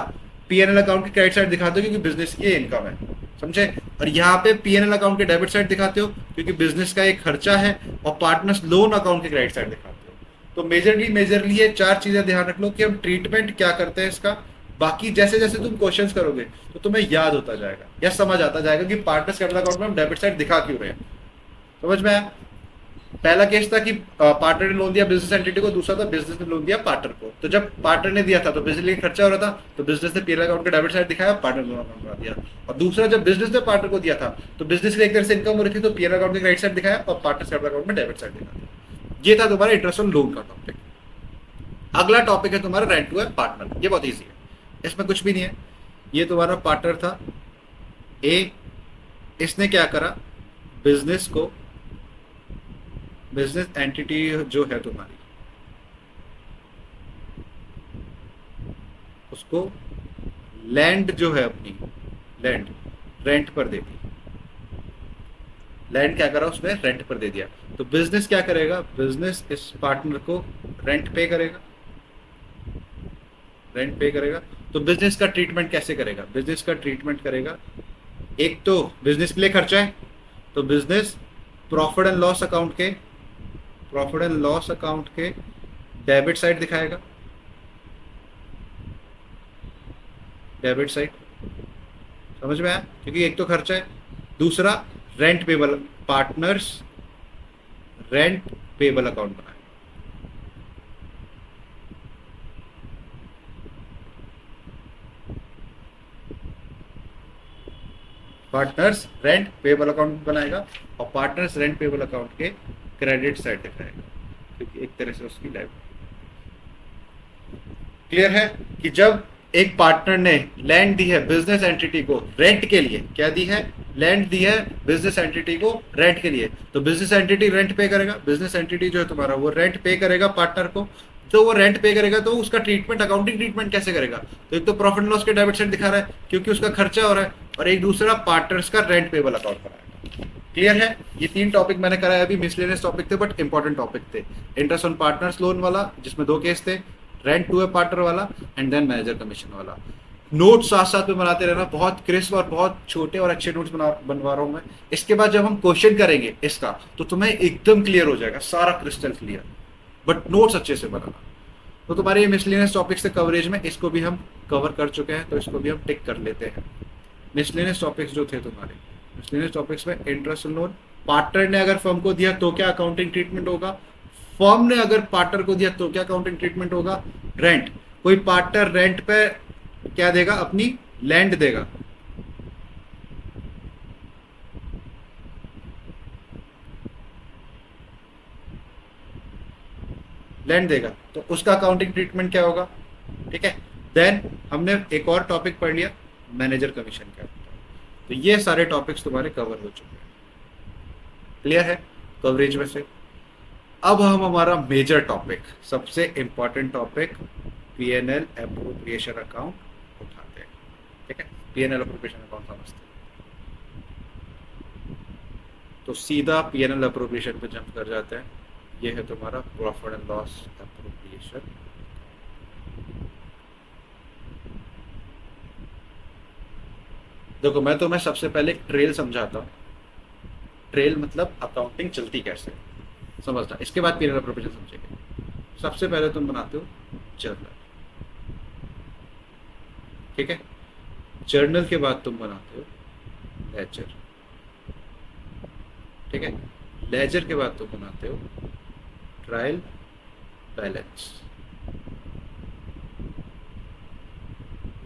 पीएनएल अकाउंट की क्रेडिट साइड दिखाते हो क्योंकि बिजनेस की इनकम है, समझे। और यहाँ पे पीएनएल अकाउंट के डेबिट साइड दिखाते हो क्योंकि बिजनेस का एक खर्चा है, और पार्टनर्स लोन अकाउंट की क्रेडिट साइड दिखाते हो। तो मेजरली ये चार चीजें ध्यान रख लो कि हम ट्रीटमेंट क्या करते हैं इसका। बाकी जैसे जैसे तुम क्वेश्चंस करोगे तो तुम्हें याद होता जाएगा या समझ आता जाएगा कि पार्टनर्स कैपिटल अकाउंट में हम डेबिट साइड दिखा क्यों रहे हैं। समझ में आया। पहला केस था कि पार्टनर ने लोन दिया बिजनेस एंटिटी को, दूसरा था बिजनेस ने लोन दिया पार्टनर को। तो जब पार्टनर ने दिया था तो बिजनेस के खर्चा हो रहा था, तो बिजनेस ने पीएनएल अकाउंट का डेबिट साइड दिखाया, पार्टनर लोन अकाउंट बना दिया। और दूसरा, जब बिजनेस ने पार्टनर को दिया था तो बिजनेस की एक तरह से इनकम हो रही थी, तो पीएनएल अकाउंट का राइट साइड दिखाया और पार्टनर कैपिटल अकाउंट में डेबिट साइड दिखाया। ये था तुम्हारा इंटरेस्ट ऑन लोन का टॉपिक। अगला टॉपिक है तुम्हारा रेंट टू ए पार्टनर। ये बहुत ईजी है, इसमें कुछ भी नहीं है। ये तुम्हारा पार्टनर था ए, इसने क्या करा, बिजनेस को, बिजनेस एंटिटी जो है तुम्हारी, उसको लैंड जो है अपनी, लैंड रेंट पर दे दी। लैंड क्या करा उसने, रेंट पर दे दिया। तो बिजनेस क्या करेगा, बिजनेस इस पार्टनर को रेंट पे करेगा, रेंट पे करेगा। तो बिजनेस का ट्रीटमेंट कैसे करेगा, बिजनेस का ट्रीटमेंट करेगा, एक तो बिजनेस के लिए खर्चा है तो business profit and loss account के, प्रॉफिट एंड लॉस अकाउंट के डेबिट साइड दिखाएगा, डेबिट साइड। समझ में आया, क्योंकि एक तो खर्चा है, दूसरा rent payable, partners rent payable account बनाए। पार्टनर्स रेंट पेबल अकाउंट बनाएगा और पार्टनर्स रेंट पेबल अकाउंट के क्रेडिट साइड दिखाएगा, क्योंकि एक तरह से उसकी लाइफ। क्लियर है कि जब एक पार्टनर ने लैंड दी है बिजनेस एंटिटी को रेंट के लिए, क्या दी है, लैंड दी है बिजनेस एंटिटी को रेंट के लिए, तो बिजनेस एंटिटी रेंट पे करेगा, बिजनेस एंटिटी जो है तुम्हारा वो रेंट पे करेगा पार्टनर को। तो वो रेंट पे करेगा तो उसका ट्रीटमेंट, अकाउंटिंग ट्रीटमेंट कैसे करेगा, तो एक तो प्रॉफिट लॉस के डेबिट साइड दिखा रहा है क्योंकि उसका खर्चा हो रहा है, और एक दूसरा पार्टनर्स का रेंट पेबल अकाउंट बनाएगा। क्लियर है। ये तीन टॉपिक मैंने कराया, अभी मिसलेनियस टॉपिक थे बट इंपॉर्टेंट टॉपिक थे। इंटरेस्ट ऑन पार्टनर्स लोन वाला जिसमें दो केस थे, रेंट टू ए पार्टनर वाला, एंड देन मैनेजर कमीशन वाला। नोट्स साथ साथ में बनाते रहना, बहुत क्रिस्प और बहुत छोटे और अच्छे नोट्स बनवा रहा हूं मैं। इसके बाद जब हम क्वेश्चन करेंगे इसका तो तुम्हें एकदम क्लियर हो जाएगा, सारा क्रिस्टल क्लियर, बट नोट्स अच्छे से बनाना। तो तुम्हारे ये मिसलेनियस टॉपिक्स से कवरेज में इसको भी हम कवर कर चुके हैं, तो इसको भी हम टिक कर लेते हैं। मिसलेनियस टॉपिक्स जो थे तुम्हारे, मिसलेनियस टॉपिक्स में इंटरेस्ट लोन, पार्टनर ने अगर फर्म को दिया तो क्या अकाउंटिंग ट्रीटमेंट होगा, फर्म ने अगर पार्टनर को दिया तो क्या अकाउंटिंग ट्रीटमेंट होगा, रेंट, कोई पार्टनर रेंट पे क्या देगा, अपनी लैंड देगा, लैंड देगा तो उसका अकाउंटिंग ट्रीटमेंट क्या होगा। ठीक है। देन हमने एक और टॉपिक पढ़ लिया, मैनेजर कमीशन क्या होता है। तो ये सारे टॉपिक्स तुम्हारे कवर हो चुके हैं। क्लियर है कवरेज में से। अब हम हमारा मेजर टॉपिक, सबसे important topic, PNL appropriation account उठाते हैं। ठीक है, पीएनएल एप्रोप्रिएशन अकाउंट समझते हैं। तो सीधा पीएनएल एप्रोप्रिएशन पे जंप कर जाते हैं। ये है तुम्हारा प्रॉफिट एंड लॉस एप्रोप्रिएशन। देखो मैं तुम्हें सबसे पहले एक ट्रेल समझाता हूँ। ट्रेल मतलब अकाउंटिंग चलती कैसे, समझना। इसके बाद पीएनएल एप्रोप्रिएशन समझेंगे। सबसे पहले तुम बनाते हो जर्नल। ठीक है, जर्नल के बाद तुम बनाते हो लेजर। ठीक है, लेजर के बाद तुम बनाते हो ट्रायल बैलेंस।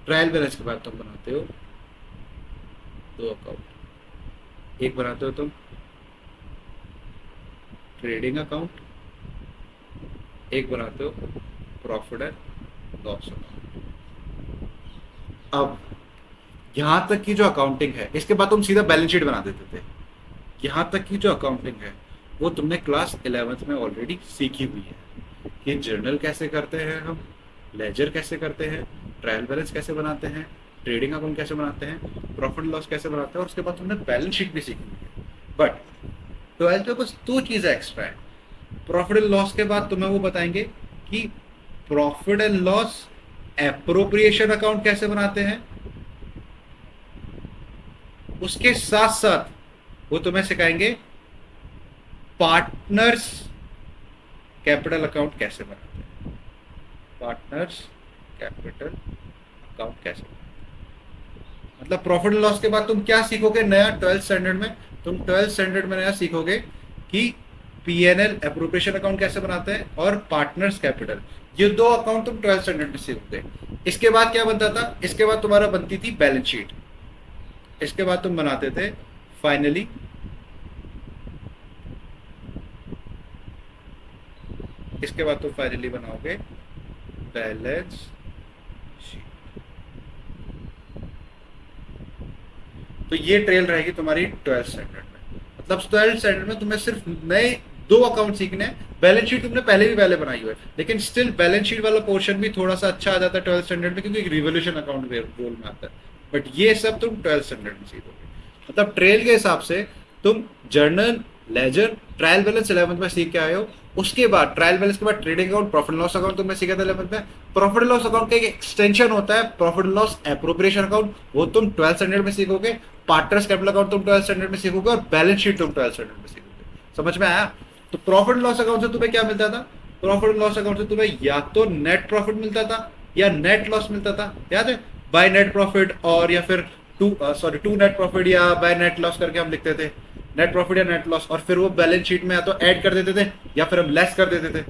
ट्रायल बैलेंस के बाद तुम बनाते हो दो अकाउंट, एक बनाते हो तुम ट्रेडिंग अकाउंट, एक बनाते हो प्रॉफिट एंड लॉस अकाउंट। अब यहां तक की जो अकाउंटिंग है, इसके बाद तुम सीधा बैलेंस शीट बना देते थे। यहां तक की जो अकाउंटिंग है वो तुमने क्लास 11th में ऑलरेडी सीखी हुई है कि जर्नल कैसे करते हैं हम, लेजर कैसे करते हैं, ट्रायल बैलेंस कैसे बनाते हैं, ट्रेडिंग अकाउंट कैसे बनाते हैं, प्रॉफिट लॉस कैसे बनाते हैं, और उसके बाद तुमने बैलेंस शीट भी सीखी हुई है। बट 12th में बस दो चीजें एक्स्ट्रा है। प्रॉफिट एंड लॉस के बाद तुम्हें वो बताएंगे कि profit and loss appropriation account कैसे बनाते हैं, उसके साथ साथ वो तुम्हें सिखाएंगे पार्टनर्स कैपिटल अकाउंट कैसे बनाते हैं, पार्टनर्स कैपिटल अकाउंट कैसे बनाते हैं। मतलब प्रॉफिट एंड लॉस के बाद तुम क्या सीखोगे नया 12th स्टैंडर्ड में? तुम 12th स्टैंडर्ड में नया सीखोगे कि पीएनएल एप्रोप्रिएशन अकाउंट कैसे बनाते हैं और पार्टनर्स कैपिटल, ये दो अकाउंट तुम 12th स्टैंडर्ड में सीखोगे। इसके बाद क्या बनता था? इसके बाद तुम्हारा बनती थी बैलेंस शीट। इसके बाद तुम बनाते थे फाइनली बनाओगे बैलेंस शीट। तो ये ट्रेल रहेगी तुम्हारी 12th स्टैंडर्ड में। मतलब 12th स्टैंडर्ड में तुम्हें सिर्फ नए दो अकाउंट सीखने हैं। बैलेंस शीट तुमने पहले बनाई हुई है, लेकिन स्टिल बैलेंस शीट वाला पोर्शन भी थोड़ा सा अच्छा आ जाता है 12th स्टैंडर्ड में, क्योंकि रिवोल्यूशन अकाउंट रोल में आता है। बट ये सब तुम 12th स्टैंडर्ड में सीखोगे। मतलब ट्रेल के हिसाब से तुम journal, laser, trial balance 11th में सीख के आए हो। उसके बाद ट्रायल बैलेंस के बाद trading account, profit loss account तुमने सीखा था 11th में। प्रॉफिट लॉस अकाउंट का एक एक्सटेंशन होता है प्रॉफिट लॉस एप्रोप्रिएशन अकाउंट, वो तुम 12th स्टैंडर्ड में सीखोगे। पार्टनर्स कैपिटल अकाउंट तुम 12th स्टैंडर्ड में सीखोगे, और बैलेंस शीट तुम 12th स्टैंडर्ड में सीखोगे। समझ में आया? तो प्रॉफिट लॉस अकाउंट से तुम्हें क्या मिलता था? प्रॉफिट लॉस अकाउंट से तुम्हें या तो नेट प्रॉफिट मिलता था या नेट लॉस मिलता था। याद है? बाय नेट प्रॉफिट, और या फिर टू नेट प्रॉफिट या बाय नेट लॉस करके हम लिखते थे, नेट प्रॉफिट या नेट लॉस, और फिर वो बैलेंस शीट में या तो ऐड कर देते थे या फिर हम लेस कर देते थे।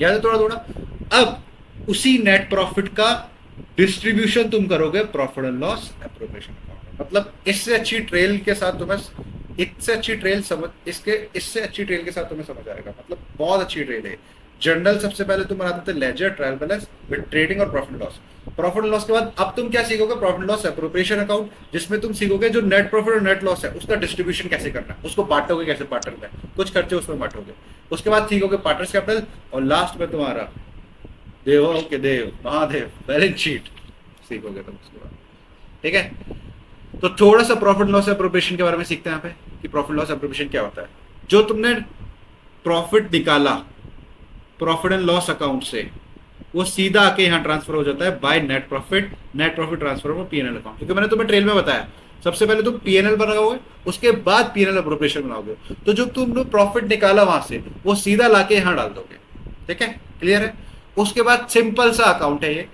याद है थोड़ा थोड़ा? अब उसी नेट प्रॉफिट का डिस्ट्रीब्यूशन तुम करोगे profit and loss appropriation account. मतलब इससे अच्छी ट्रेल के साथ तुम्हें इससे अच्छी ट्रेल के साथ तुम्हें समझ आएगा। मतलब बहुत अच्छी ट्रेल है। जर्नल सबसे पहले तुम बनाते थे ledger, trial balance with trading और प्रॉफिट लॉस। प्रॉफिट लॉस के बाद अब तुम क्या सीखोगे? प्रॉफिट लॉस एप्रोप्रिएशन अकाउंट, जिसमें तुम सीखोगे जो नेट प्रॉफिट और नेट लॉस है उसका डिस्ट्रीब्यूशन कैसे करना है, उसको बांटोगे कैसे पार्टनर में, कुछ खर्चे उसमें बांटोगे। उसके बाद सीखोगे पार्टनर्स कैपिटल, और लास्ट में तुम्हारा देवों के देव महादेव बैलेंस शीट सीखोगे तुम उसके बाद। ठीक है? तो थोड़ा सा प्रॉफिट लॉस एप्रोप्रिएशन के बारे में सीखते हैं यहाँ पे कि प्रॉफिट लॉस एप्रोप्रिएशन क्या होता है। जो तुमने प्रॉफिट निकाला प्रॉफिट एंड लॉस अकाउंट से, वो सीधा आके यहाँ ट्रांसफर हो जाता है बाय नेट प्रॉफिट ट्रांसफर हो पीएनएल अकाउंट। क्योंकि मैंने तुम्हें ट्रेल में बताया सबसे पहले तुम पीएनएल बनाओगे, उसके बाद पीएनएल एप्रोप्रिएशन बनाओगे। तो जो तुमने प्रॉफिट निकाला वहां से वो सीधा लाके यहाँ डाल दोगे। ठीक है? क्लियर है? उसके बाद सिंपल सा अकाउंट है ये।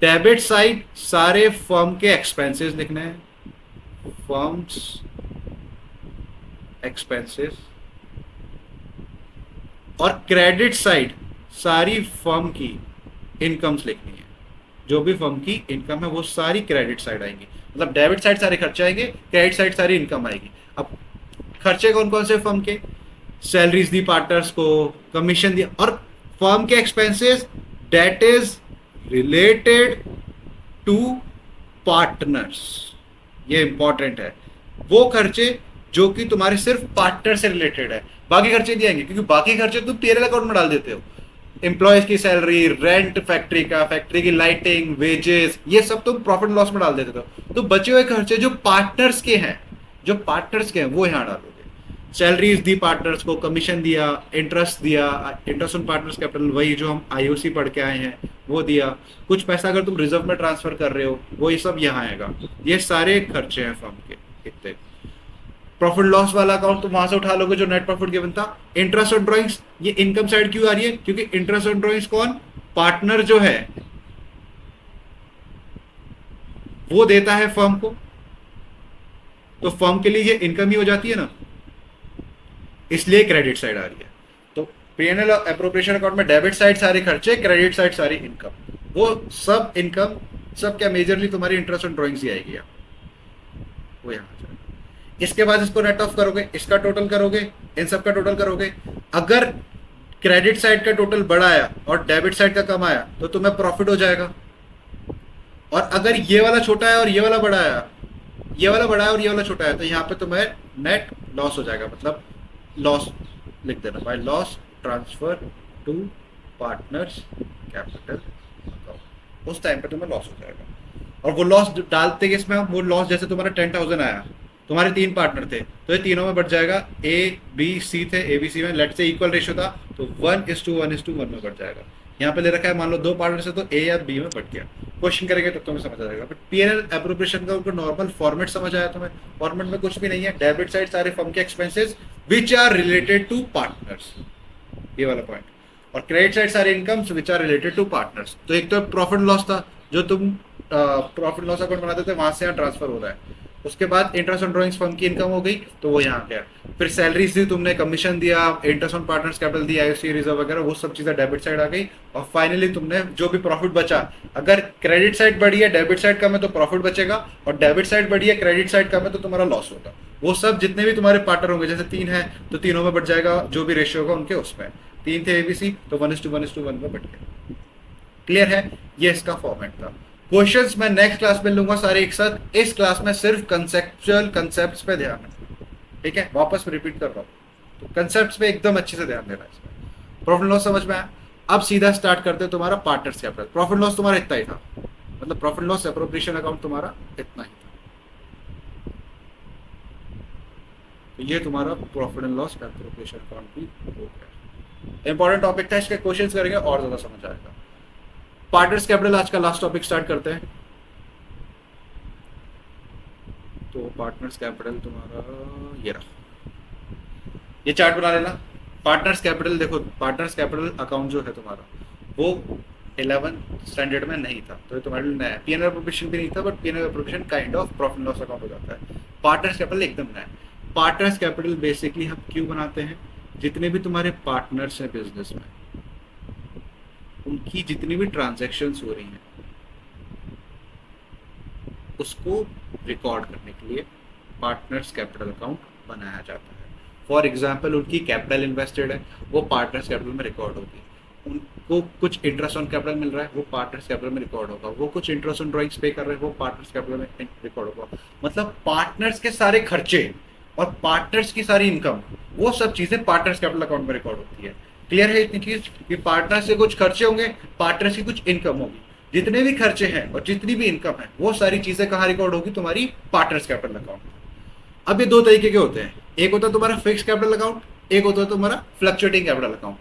डेबिट साइड सारे फर्म के एक्सपेंसेस लिखने हैं, फर्म्स एक्सपेंसेस, और क्रेडिट साइड सारी फर्म की इनकम्स लिखनी है। जो भी फर्म की इनकम है वो सारी क्रेडिट साइड आएंगी। मतलब डेबिट साइड सारे खर्चे आएंगे, क्रेडिट साइड सारी इनकम आएगी। अब खर्चे कौन कौन से फर्म के? सैलरीज दी पार्टनर्स को, कमीशन दिया, और फर्म के expenses that is related to partners. ये इंपॉर्टेंट है। वो खर्चे जो कि तुम्हारे सिर्फ पार्टनर से रिलेटेड है, बाकी खर्चे नहीं आएंगे, क्योंकि बाकी खर्चे तुम पीएनएल अकाउंट में डाल देते हो। एम्प्लॉयज की सैलरी, रेंट फैक्ट्री का, फैक्ट्री की लाइटिंग, वेजेस, ये सब तुम प्रॉफिट लॉस में डाल देते हो। तो बचे हुए खर्चे जो पार्टनर्स के हैं वो यहाँ डालोगे। सैलरीज दी पार्टनर्स को, कमीशन दिया, इंटरेस्ट दिया, इंटरेस्ट ऑन पार्टनर्स कैपिटल वही जो हम आईओसी पढ़ के आए हैं वो दिया। कुछ पैसा अगर तुम रिजर्व में ट्रांसफर कर रहे हो वो ये सब यहाँ आएगा। ये सारे खर्चे हैं फर्म के इतने। प्रॉफिट लॉस वाला अकाउंट तुम वहां से उठा लोगे जो नेट प्रॉफिट गिवन था। इंटरेस्ट ऑन ड्रॉइंग्स, ये इनकम साइड क्यों आ रही है? क्योंकि इंटरेस्ट ऑन ड्रॉइंग्स कौन? पार्टनर जो है वो देता है फर्म को, तो फर्म के लिए ये इनकम ही हो जाती है ना, इसलिए क्रेडिट साइड आ रही है। तो पीएनएल एप्रोप्रिएशन अकाउंट में डेबिट साइड सारे खर्चे, क्रेडिट साइड सारी इनकम। वो सब इनकम सब क्या मेजरली तुम्हारी इंटरेस्ट ऑन ड्राइंग्स ही आएगी यार, वो यहाँ आ जाएगा। इसके बाद इसको नेट ऑफ करोगे, इसका टोटल करोगे, इन सब का टोटल करोगे। अगर क्रेडिट साइड का टोटल बड़ा आया और डेबिट साइड का कम आया तो तुम्हें प्रॉफिट हो जाएगा। और अगर ये वाला छोटा है और ये वाला बड़ा आया, ये वाला बड़ा है और ये वाला छोटा है, तो यहाँ पे तुम्हें नेट लॉस हो जाएगा। मतलब लॉस लिख देना, by loss transfer to partners capital account. उस टाइम पे तुम्हें लॉस हो जाएगा। और वो लॉस डालते कि इसमें वो लॉस, जैसे तुम्हारा 10,000 आया, तुम्हारे 3 पार्टनर थे तो ये तीनों में बढ़ जाएगा। ए बी सी थे, ए बी सी में लेट से इक्वल रेशियो था तो 1:1:1 में बढ़ जाएगा। यहाँ पे ले रखा है मान लो 2 पार्टनर से तो ए या बी में बढ़ गया। क्वेश्चन करेंगे तो तुम्हें समझ आ जाएगा। बट पीएनएल एप्रोप्रिएशन का उनको नॉर्मल फॉर्मेट समझ आया तुम्हें? फॉर्मेट में कुछ भी नहीं है, डेबिट साइड सारे फर्म के expenses which are related to partners, ये वाला पॉइंट। और क्रेडिट साइड सारे incomes which are related to partners. तो एक तो प्रॉफिट लॉस था जो तुम प्रॉफिट लॉस अकाउंट बनाते थे, वहां से यहाँ ट्रांसफर हो रहा है। उसके बाद इंटरेस्ट ऑन ड्राइंग्स फर्म की इनकम हो गई तो वो यहाँ गया। फिर सैलरीज दी तुमने, कमीशन दिया, इंटरेस्ट ऑन पार्टनर्स कैपिटल दिया, आईओसी रिजर्व वगैरह, वो सब चीजें डेबिट साइड आ गई। और फाइनली तुमने जो भी प्रॉफिट बचा, अगर क्रेडिट साइड बढ़ी है डेबिट साइड कम है तो प्रॉफिट बचेगा, और डेबिट साइड बढ़ी है क्रेडिट साइड कम है तो तुम्हारा लॉस होगा। वो सब जितने भी तुम्हारे पार्टनर होंगे, जैसे 3 है तो तीनों में बढ़ जाएगा, जो भी रेशियो होगा उनके उसमें। 3 थे एबीसी तो 1:1:1 में बढ़ गया। क्लियर है? ये इसका फॉर्मेट था। क्वेश्चंस मैं नेक्स्ट क्लास में लूंगा सारे एक साथ। इस क्लास में सिर्फ कंसेप्चुअल कंसेप्ट्स पे ध्यान है, ठीक है? वापस रिपीट कर रहा हूँ, तो कंसेप्ट्स पे एकदम अच्छे से ध्यान देना। इसमें प्रॉफिट लॉस समझ में आया। अब सीधा स्टार्ट करते हैं तुम्हारा पार्टनर्स कैपिटल। प्रॉफिट लॉस तुम्हारा इतना ही था, मतलब प्रॉफिट लॉस एप्रोप्रिएशन अकाउंट तुम्हारा इतना ही था। तो ये तुम्हारा profit and loss appropriation account भी हो गया। इंपॉर्टेंट टॉपिक था, इसके क्वेश्चन करेंगे और ज्यादा समझ आएगा। पार्टनर्स कैपिटल आज का लास्ट टॉपिक स्टार्ट करते हैं। तो पार्टनर्स कैपिटल तुम्हारा ये रहा, ये चार्ट बना लेना। पार्टनर्स कैपिटल देखो, पार्टनर्स कैपिटल अकाउंट जो है तुम्हारा वो 11th स्टैंडर्ड में नहीं था, तो ये तुम्हारे लिए नया है। पीएनएल एप्रोप्रिएशन भी नहीं था, but PNL appropriation kind of profit loss account हो जाता है। पार्टनर्स कैपिटल एकदम नया है। पार्टनर्स कैपिटल बेसिकली हम क्यों बनाते हैं? जितने भी तुम्हारे पार्टनर्स हैं बिजनेस में, उनकी जितनी भी ट्रांजैक्शंस हो रही हैं उसको रिकॉर्ड करने के लिए पार्टनर्स कैपिटल अकाउंट बनाया जाता है। फॉर एग्जांपल, उनकी कैपिटल इन्वेस्टेड है, वो पार्टनर्स कैपिटल में रिकॉर्ड होगी। उनको कुछ इंटरेस्ट ऑन कैपिटल मिल रहा है, वो पार्टनर्स कैपिटल में रिकॉर्ड होगा। वो कुछ इंटरेस्ट ऑन ड्राइंग्स पे कर रहे हैं, वो पार्टनर्स कैपिटल में रिकॉर्ड होगा। मतलब पार्टनर्स के सारे खर्चे और पार्टनर्स की सारी इनकम, वो सब चीजें पार्टनर्स कैपिटल अकाउंट में रिकॉर्ड होती है। क्लियर है इतनी चीज कि पार्टनर से कुछ खर्चे होंगे, पार्टनर की कुछ इनकम होगी। जितने भी खर्चे हैं और जितनी भी इनकम है, वो सारी चीजें कहाँ रिकॉर्ड होगी? तुम्हारी पार्टनर्स कैपिटल अकाउंट। अब ये 2 तरीके के होते हैं, एक होता है तुम्हारा फिक्स कैपिटल अकाउंट, एक होता है तुम्हारा fluctuating capital account.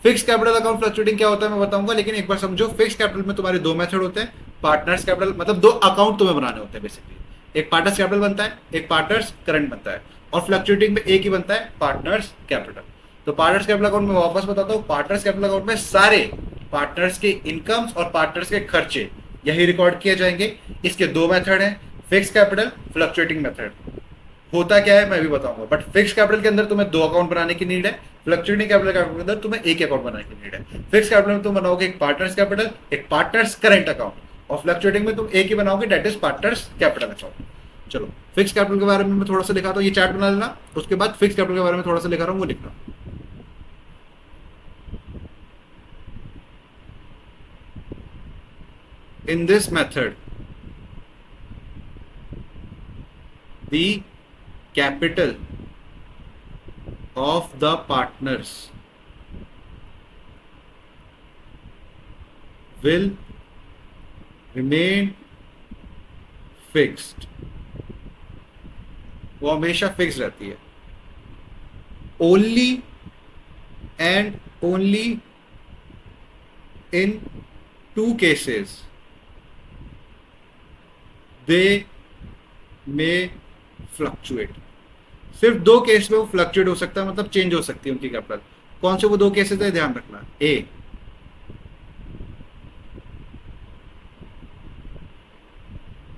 Fix capital account fluctuating क्या होता है मैं बताऊंगा, लेकिन एक बार समझो। फिक्स कैपिटल में तुम्हारे 2 मेथड होते हैं। पार्टनर्स कैपिटल मतलब 2 अकाउंट तुम्हें बनाने होते हैं बेसिकली। एक पार्टनर्स कैपिटल बनता है, एक पार्टनर्स करंट बनता है। और फ्लक्चुएटिंग में एक ही बनता है, पार्टनर्स कैपिटल। तो पार्टनर्स कैपिटल अकाउंट में वापस बताता हूँ, पार्टनर्स कैपिटल अकाउंट में सारे पार्टनर्स के इनकम्स और पार्टनर्स के खर्चे यही रिकॉर्ड किए जाएंगे। इसके 2 मेथड हैं, फिक्स कैपिटल, फ्लक्चुएटिंग मेथड। होता क्या है मैं भी बताऊंगा, बट फिक्स कैपिटल के अंदर तुम्हें 2 अकाउंट बनाने की नीड है, फ्लक्चुएटिंग कैपिटल के अंदर तुम्हें एक अकाउंट बनाने की नीड है। फिक्स कैपिटल में तुम बनाओगे एक पार्टनर्स कैपिटल, एक पार्टनर्स करंट अकाउंट, और फ्लक्चुएटिंग में तुम एक ही बनाओगे, that is partners capital account. चलो फिक्स कैपिटल के बारे में मैं थोड़ा सा लिखा था, ये चार्ट बना लेना। उसके बाद फिक्स कैपिटल के बारे में थोड़ा सा लिखा रहा हूँ, वो लिखना। In this method, the capital of the partners will remain fixed. वो हमेशा फिक्स रहती है। Only and only in 2 cases they may fluctuate। सिर्फ 2 केस में वो फ्लक्चुएट हो सकता है, मतलब चेंज हो सकती है उनकी कैपिटल। कौन से वो 2 केसेस है ध्यान रखना। ए,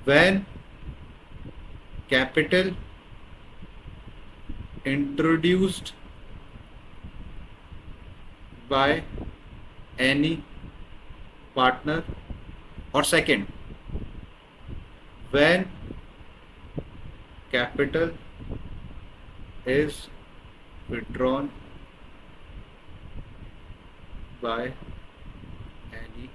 when capital introduced by any partner, और second when capital is withdrawn by any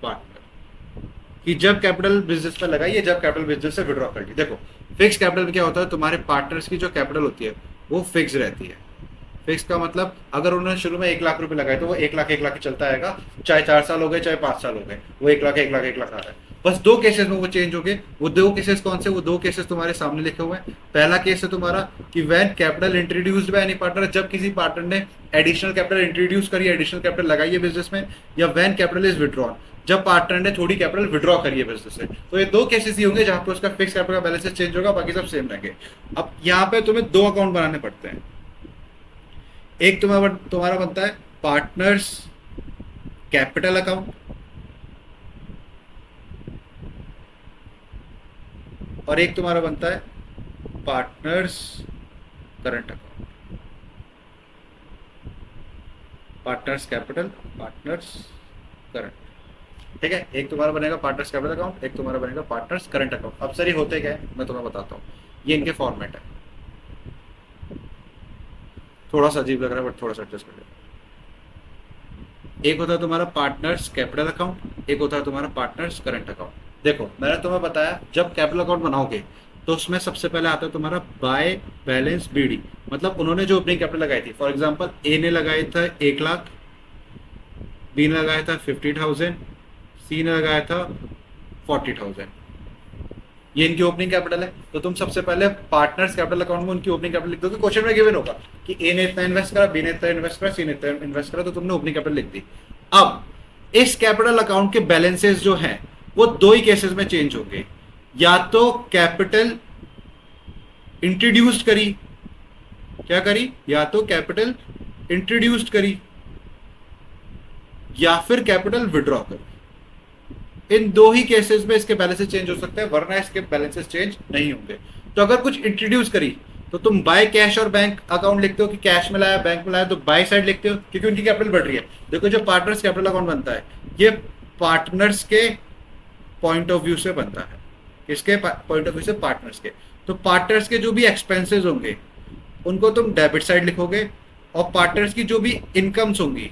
partner, कि जब कैपिटल बिजनेस में लगाई है, जब कैपिटल बिजनेस से विड्रॉ कर ली। देखो फिक्स कैपिटल में क्या होता है, तुम्हारे पार्टनर्स की जो कैपिटल होती है वो फिक्स रहती है। फिक्स का मतलब अगर उन्होंने शुरू में 1 लाख रुपए लगाए तो वो 1 लाख ही चलता आएगा, चाहे 4 साल हो गए चाहे 5 साल हो गए, वो 1 लाख आ रहा है। बस 2 केसेस में वो चेंज हो गए। वो 2 केसेस कौन से, वो 2 केसेस तुम्हारे सामने लिखे हुए हैं। पहला केस है तुम्हारा कि when capital introduced by any partner, जब किसी पार्टनर ने एडिशनल कैपिटल इंट्रोड्यूस करी, एडिशनल कैपिटल लगाई है बिजनेस में, या व्हेन कैपिटल इज विड्रॉन, जब पार्टनर ने थोड़ी कैपिटल विड्रॉ करी है बिजनेस से। तो ये 2 केसेस ही होंगे जहां पर उसका फिक्स कैपिटल का बैलेंस चेंज होगा, बाकी सब सेम रहेंगे। अब यहाँ पे तुम्हें 2 अकाउंट बनाने पड़ते हैं। एक तुम्हारा बनता है पार्टनर्स कैपिटल अकाउंट, और एक तुम्हारा बनता है partners current account. Partners capital, partners current, ठीक है। एक तुम्हारा बनेगा पार्टनर्स कैपिटल अकाउंट, एक तुम्हारा बनेगा पार्टनर्स करंट अकाउंट। अब सर ये होते क्या है मैं तुम्हें बताता हूँ, ये इनके फॉर्मेट है। थोड़ा सा अजीब लग रहा है बट थोड़ा सा एडजस्ट कर लेते। एक होता है तुम्हारा पार्टनर्स कैपिटल अकाउंट, एक होता है तुम्हारा पार्टनर्स करंट अकाउंट। देखो मैंने तुम्हें बताया जब कैपिटल अकाउंट बनाओगे तो उसमें सबसे पहले आता है तुम्हारा बाय बैलेंस बीडी, मतलब उन्होंने जो ओपनिंग कैपिटल लगाई थी। फॉर एग्जांपल ए ने लगाया था 1 लाख, बी ने लगाया था 50,000, सी ने लगाया था 40,000। ये इनकी ओपनिंग कैपिटल है। तो तुम सबसे पहले पार्टनर्स कैपिटल अकाउंट में उनकी ओपनिंग कैपिटल लिख दोगे। क्वेश्चन में गिवन होगा कि ए ने इतना इन्वेस्ट करा, बी ने इतना इन्वेस्ट करा, सी ने इतना इन्वेस्ट करा, तो तुमने ओपनिंग कैपिटल लिख दी। अब इस कैपिटल अकाउंट के बैलेंसेस जो हैं वो 2 ही केसेस में चेंज होंगे, या तो कैपिटल इंट्रोड्यूस्ड करी, क्या करी, या तो कैपिटल इंट्रोड्यूस्ड करी या फिर कैपिटल विड्रॉ करी। इन 2 ही केसेस में इसके बैलेंसेस चेंज हो सकते हैं, वरना इसके बैलेंसेस चेंज नहीं होंगे। तो अगर कुछ इंट्रोड्यूस करी तो तुम बाय कैश और बैंक अकाउंट लिखते हो कि कैश में लाया बैंक में लाया, तो बाय साइड लिखते हो क्योंकि उनकी कैपिटल बढ़ रही है। देखो जो पार्टनर्स कैपिटल अकाउंट बनता है ये पार्टनर्स के पॉइंट ऑफ व्यू से बनता है। किसके पॉइंट ऑफ व्यू से, पार्टनर्स के। तो पार्टनर्स के जो भी एक्सपेंसेस होंगे उनको तुम डेबिट साइड लिखोगे, और पार्टनर्स की जो भी इनकम्स होंगी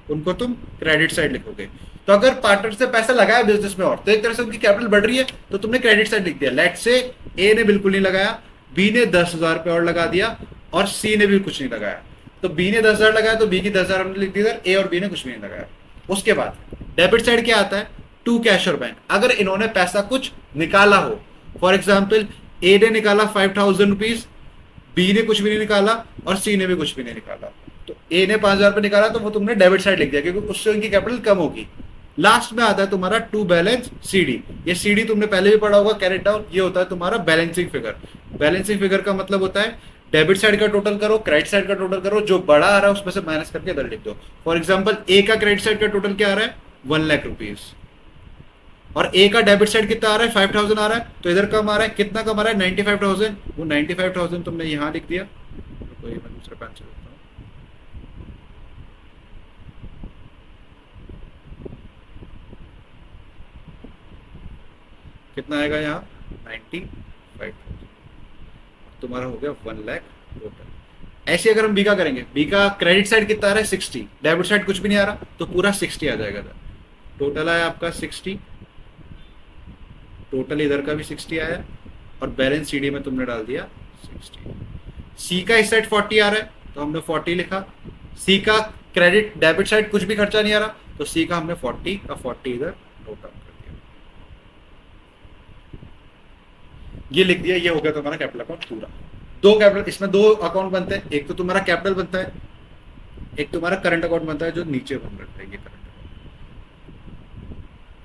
उनको तुम क्रेडिट साइड लिखोगे। तो अगर पार्टनर से पैसा लगाया बिजनेस में और तो एक तरह से उनकी कैपिटल बढ़ रही है तो तुमने क्रेडिट साइड लिख दिया। लेट्स से ए ने बिल्कुल नहीं लगाया, बी ने 10,000 रुपये और लगा दिया, और सी ने भी कुछ नहीं लगाया। तो बी ने 10,000 लगाया तो बी की 10,000 हमने लिख दिया, ए और बी ने कुछ भी नहीं लगाया। उसके बाद डेबिट साइड क्या आता है, टू कैश और बैंक। अगर इन्होंने पैसा कुछ निकाला हो, फॉर एग्जाम्पल ए ने निकाला 5,000 रुपीज, बी ने कुछ भी नहीं निकाला और सी ने भी कुछ भी नहीं निकाला, तो ए ने 5,000 रुपये निकाला तो वो तुमने डेबिट साइड लिख दिया क्योंकि उससे उनकी कैपिटल कम होगी। लास्ट में आता है तुम्हारा टू बैलेंस सीडी। ये सीडी तुमने पहले भी पढ़ा होगा, कैरेट डाउन। ये होता है तुम्हारा बैलेंसिंग फिगर। बैलेंसिंग फिगर का मतलब होता है डेबिट साइड का टोटल करो, क्रेडिट साइड का टोटल करो, जो बड़ा आ रहा है उसमें से माइनस करके इधर लिख दो। फॉर एग्जाम्पल ए का क्रेडिट साइड का टोटल क्या आ रहा है, 1 लाख रुपीज, और ए का डेबिट साइड कितना आ रहा है, 5,000 आ रहा है, तो इधर कम आ रहा है, कितना कम आ रहा है, 95,000। वो 95,000 तुमने यहां लिख दिया। तो ये मैं दूसरा पेन से लिखता हूं। कितना आएगा यहाँ, 95,000। तुम्हारा हो गया 1 लाख टोटल। ऐसे अगर हम बी का करेंगे, बी का क्रेडिट साइड कितना आ रहा है, 60, डेबिट साइड कुछ भी नहीं आ रहा, तो पूरा 60 आ जाएगा। टोटल आया आपका 60, टोटल इधर का भी 60 आया, और बैलेंस सीडी में तुमने डाल दिया 60। सी का इस साइड 40 आ रहा है तो हमने 40 लिखा। सी का क्रेडिट डेबिट साइड कुछ भी खर्चा नहीं आ रहा, तो सी का हमने 40 का 40 इधर टोटल कर दिया। ये लिख दिया। ये हो गया तुम्हारा कैपिटल अकाउंट पूरा। 2 कैपिटल, इसमें 2 अकाउंट बनते हैं। एक तो तुम्हारा कैपिटल बनता है, एक तुम्हारा करंट अकाउंट बनता है जो नीचे बन रखता है, ये करंट।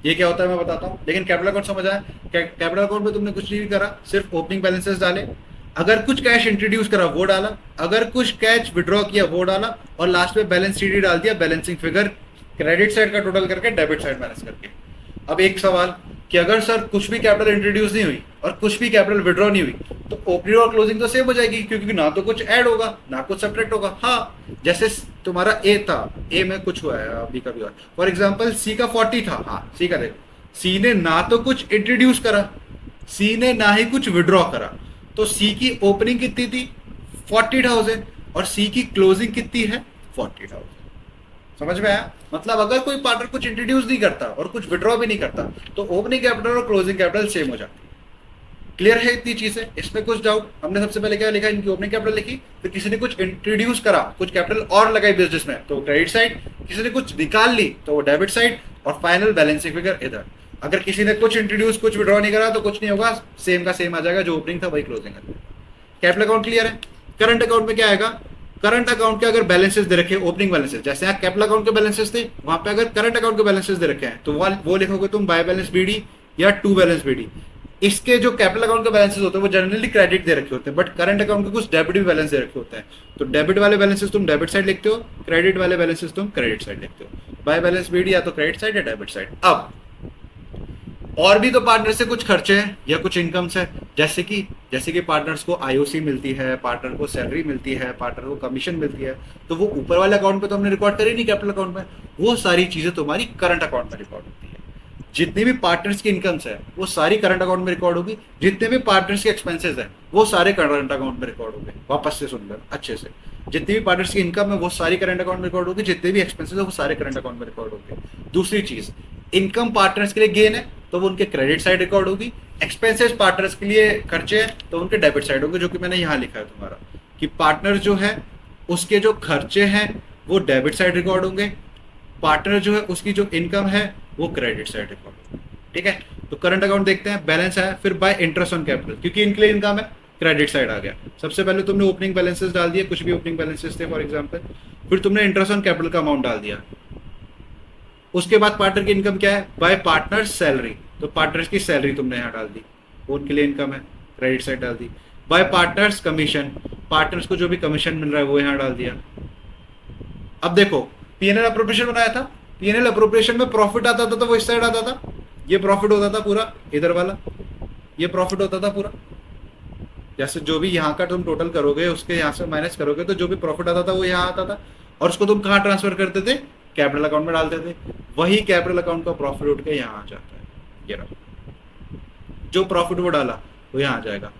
ये क्या होता है मैं बताता हूँ, लेकिन कैपिटल अकाउंट समझ आया। कैपिटल अकाउंट में तुमने कुछ नहीं करा, सिर्फ ओपनिंग बैलेंसेस डाले। अगर कुछ कैश इंट्रोड्यूस करा वो डाला, अगर कुछ कैश विड्रॉ किया वो डाला, और लास्ट में बैलेंस सीडी डाल दिया, बैलेंसिंग फिगर क्रेडिट साइड का टोटल करके डेबिट साइड माइनस करके। अब एक सवाल कि अगर सर कुछ भी कैपिटल इंट्रोड्यूस नहीं हुई और कुछ भी कैपिटल विड्रॉ नहीं हुई, तो ओपनिंग और क्लोजिंग तो सेम हो जाएगी, क्योंकि ना तो कुछ ऐड होगा ना कुछ सब्ट्रैक्ट होगा। हाँ, जैसे तुम्हारा ए था, ए में कुछ हुआ है, बी का भी हुआ। फॉर एग्जांपल सी का 40 था, हाँ सी का देखो सी ने ना तो कुछ इंट्रोड्यूस करा, सी ने ना ही कुछ विड्रॉ करा। तो सी की ओपनिंग कितनी थी 40,000 और सी की क्लोजिंग कितनी है 40,000। समझ में आया? मतलब अगर कोई पार्टनर कुछ इंट्रोड्यूस नहीं करता और कुछ विड्रॉ भी नहीं करता तो ओपनिंग कैपिटल और क्लोजिंग कैपिटल सेम हो जाती है। क्लियर है इतनी चीजें? इसमें कुछ डाउट? हमने सबसे पहले क्या लिखा, इनकी ओपनिंग कैपिटल लिखी, फिर किसी ने कुछ इंट्रोड्यूस करा, कुछ कैपिटल और लगाई बिजनेस में तो क्रेडिट साइड, किसी ने कुछ निकाल ली तो वो डेबिट साइड, और फाइनल बैलेंसिंग फिगर इधर। अगर किसी ने कुछ इंट्रोड्यूस कुछ विड्रॉ नहीं करा तो कुछ नहीं होगा, सेम का सेम आ जाएगा, जो ओपनिंग था वही क्लोजिंग है। कैपिटल अकाउंट क्लियर है? करंट अकाउंट में क्या आएगा? करंट अकाउंट के अगर बैलेंसेस दे रखे, ओपनिंग बैलेंसेस, जैसे यहाँ कैपिटल अकाउंट के बैलेंसेस थे, वहां पे अगर करंट अकाउंट के बैलेंसेस दे रखे हैं तो वो लिखोगे तुम बाय बैलेंस बीडी या टू बैलेंस बीडी। इसके जो कैपिटल अकाउंट के बैलेंसेस होते हैं वो जनरली क्रेडिट दे रखे होते हैं, बट करंट अकाउंट के कुछ डेबिट भी बैलेंस दे रखे होते हैं। तो डेबिट वाले बैलेंसेस तुम डेबिट साइड लिखते हो, क्रेडिट वाले बैलेंसेस तुम क्रेडिट साइड लिखते हो। बाय बैलेंस बीडी या तो क्रेडिट साइड या डेबिट साइड। अब और भी तो पार्टनर से कुछ खर्चे हैं या कुछ इनकम्स है, जैसे कि पार्टनर्स को आईओसी मिलती है, पार्टनर को सैलरी मिलती है, पार्टनर को कमीशन मिलती है, तो वो ऊपर वाले अकाउंट पे तो हमने रिकॉर्ड करी नहीं कैपिटल अकाउंट में, वो सारी चीजें तुम्हारी करंट अकाउंट में रिकॉर्ड होती है। जितनी भी पार्टनर्स की इनकम्स है वो सारी करंट अकाउंट में रिकॉर्ड होगी, जितने भी पार्टनर्स के एक्सपेंसेस है वो सारे करंट अकाउंट में रिकॉर्ड होंगे। वापस से सुनकर अच्छे से, जितनी भी पार्टनर्स की इनकम है वो सारी करंट अकाउंट में रिकॉर्ड होगी, जितने भी एक्सपेंसेस है वो सारे करंट अकाउंट में रिकॉर्ड होंगे। दूसरी चीज, इनकम पार्टनर्स के लिए गेन है तो वो उनके क्रेडिट साइड रिकॉर्ड होगी, एक्सपेंसेस पार्टनर्स के लिए खर्चे हैं तो उनके डेबिट साइड होंगे, जो कि मैंने यहाँ लिखा है तुम्हारा कि पार्टनर जो है उसके जो खर्चे हैं वो डेबिट साइड रिकॉर्ड होंगे, पार्टनर जो है उसकी जो इनकम है वो क्रेडिट साइड रिकॉर्ड होगी। ठीक है, तो करंट अकाउंट देखते हैं, बैलेंस है, फिर बाय इंटरेस्ट ऑन कैपिटल, क्योंकि इनके लिए इनकम है, क्रेडिट साइड आ गया। सबसे पहले तुमने ओपनिंग बैलेंसेस डाल दिए, कुछ भी ओपनिंग बैलेंसेस थे फॉर एग्जांपल, फिर तुमने इंटरेस्ट ऑन कैपिटल का अमाउंट डाल दिया। उसके बाद पार्टनर की इनकम क्या है? बाय पार्टनर सैलरी, तो पार्टनर्स की सैलरी तुमने यहाँ डाल दी, उनके लिए इनकम है, क्रेडिट साइड डाल दी। बाय पार्टनर्स कमीशन, पार्टनर्स को जो भी कमीशन मिल रहा है वो यहाँ डाल दिया। अब देखो पीएनएल अप्रोप्रिएशन बनाया था, पीएनएल अप्रोप्रिएशन में प्रॉफिट आता था तो वो इस साइड आता था, ये प्रॉफिट होता था पूरा इधर वाला, ये प्रॉफिट होता था पूरा। जैसे जो भी यहाँ का तुम टोटल करोगे उसके यहाँ से माइनस करोगे तो जो भी प्रॉफिट आता था वो यहाँ आता था, और उसको तुम कहाँ ट्रांसफर करते थे? कैपिटल अकाउंट में डालते थे। वही कैपिटल अकाउंट का प्रॉफिट उठ के यहाँ आ जाता है, ये रहा, जो प्रॉफिट वो डाला वो यहाँ आ जाएगा।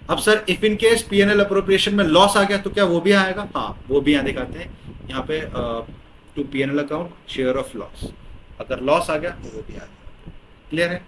अब sir if in case PNL appropriation में लॉस आ गया तो क्या वो भी आएगा? हाँ, वो भी यहाँ दिखाते हैं, यहाँ पे to PNL account share of loss, अगर लॉस आ गया तो वो भी आएगा। क्लियर है?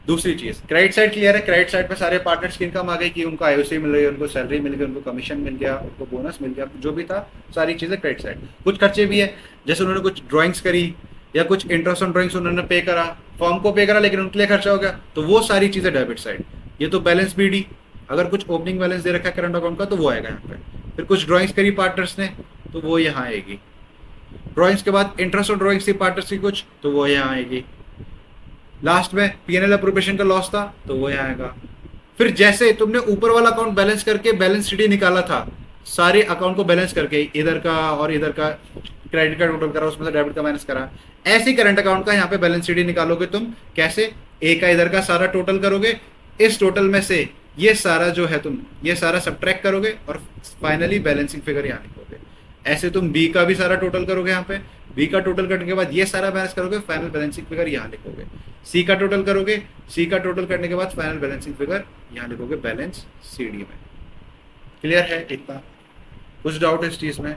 दूसरी चीज क्रेडिट साइड क्लियर है, क्रेडिट साइड पे सारे पार्टनर्स की इनकम आ गई कि उनको आईओसी मिल रही है, उनको सैलरी मिल गई, उनको कमीशन मिल गया, उनको बोनस मिल गया, जो भी था सारी चीजें क्रेडिट साइड। कुछ खर्चे भी है, जैसे उन्होंने कुछ ड्राइंग्स करी या कुछ इंटरेस्ट ऑन ड्राइंग्स उन्होंने पे करा, फॉर्म को पे करा लेकिन उनके लिए खर्चा हो गया, तो वो सारी चीजें डेबिट साइड। ये तो बैलेंस बीडी, अगर कुछ ओपनिंग बैलेंस दे रखा है करंट अकाउंट का तो वो आएगा यहाँ पे। फिर कुछ ड्राइंग्स करी पार्टनर्स ने तो वो यहाँ आएगी। ड्राइंग्स के बाद इंटरेस्ट ऑन ड्राइंग्स थी पार्टनर्स की कुछ तो वो यहाँ आएगी। लास्ट में पीएनएल अप्रोप्रिएशन का लॉस था तो वो यहाँ आएगा। फिर जैसे तुमने ऊपर वाला अकाउंट बैलेंस करके बैलेंस शीट निकाला था, सारे अकाउंट को बैलेंस करके इधर का और इधर का क्रेडिट का टोटल करा, उसमें से डेबिट का माइनस करा, ऐसे करंट अकाउंट का यहाँ पे बैलेंस शीट निकालोगे तुम। कैसे? ए का इधर का सारा टोटल करोगे, इस टोटल में से ये सारा जो है तुम ये सारा सबट्रैक्ट करोगे और फाइनली बैलेंसिंग फिगर यहाँ लिखोगे। ऐसे तुम बी का भी सारा टोटल करोगे, यहाँ पे बी का टोटल करने के बाद ये सारा बैलेंस करोगे, फाइनल बैलेंसिंग फिगर यहाँ लिखोगे। सी का टोटल करोगे, सी का टोटल करने के बाद फाइनल बैलेंसिंग फिगर यहाँ लिखोगे बैलेंस सीडी में। क्लियर है इतना? कुछ डाउट है इस चीज में?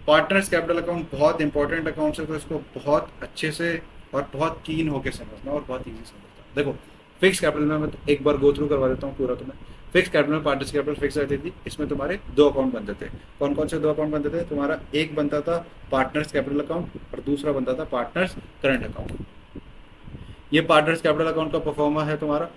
पार्टनर्स कैपिटल अकाउंट बहुत इंपॉर्टेंट अकाउंट है, तो इसको बहुत अच्छे से और बहुत कीन होकर समझना और बहुत ईजी समझना। देखो फिक्स कैपिटल में मैं एक बार गो थ्रू करवा देता हूँ पूरा तुम्हें। फिक्स कैपिटल में पार्टनर्स कैपिटल फिक्स रहती थी, इसमें तुम्हारे दो अकाउंट बनते थे। कौन कौन से दो अकाउंट बनते थे? तुम्हारा एक बनता था पार्टनर्स कैपिटल अकाउंट और दूसरा बनता था पार्टनर्स करंट अकाउंट। ये पार्टनर्स कैपिटल अकाउंट का परफॉर्मा है तुम्हारा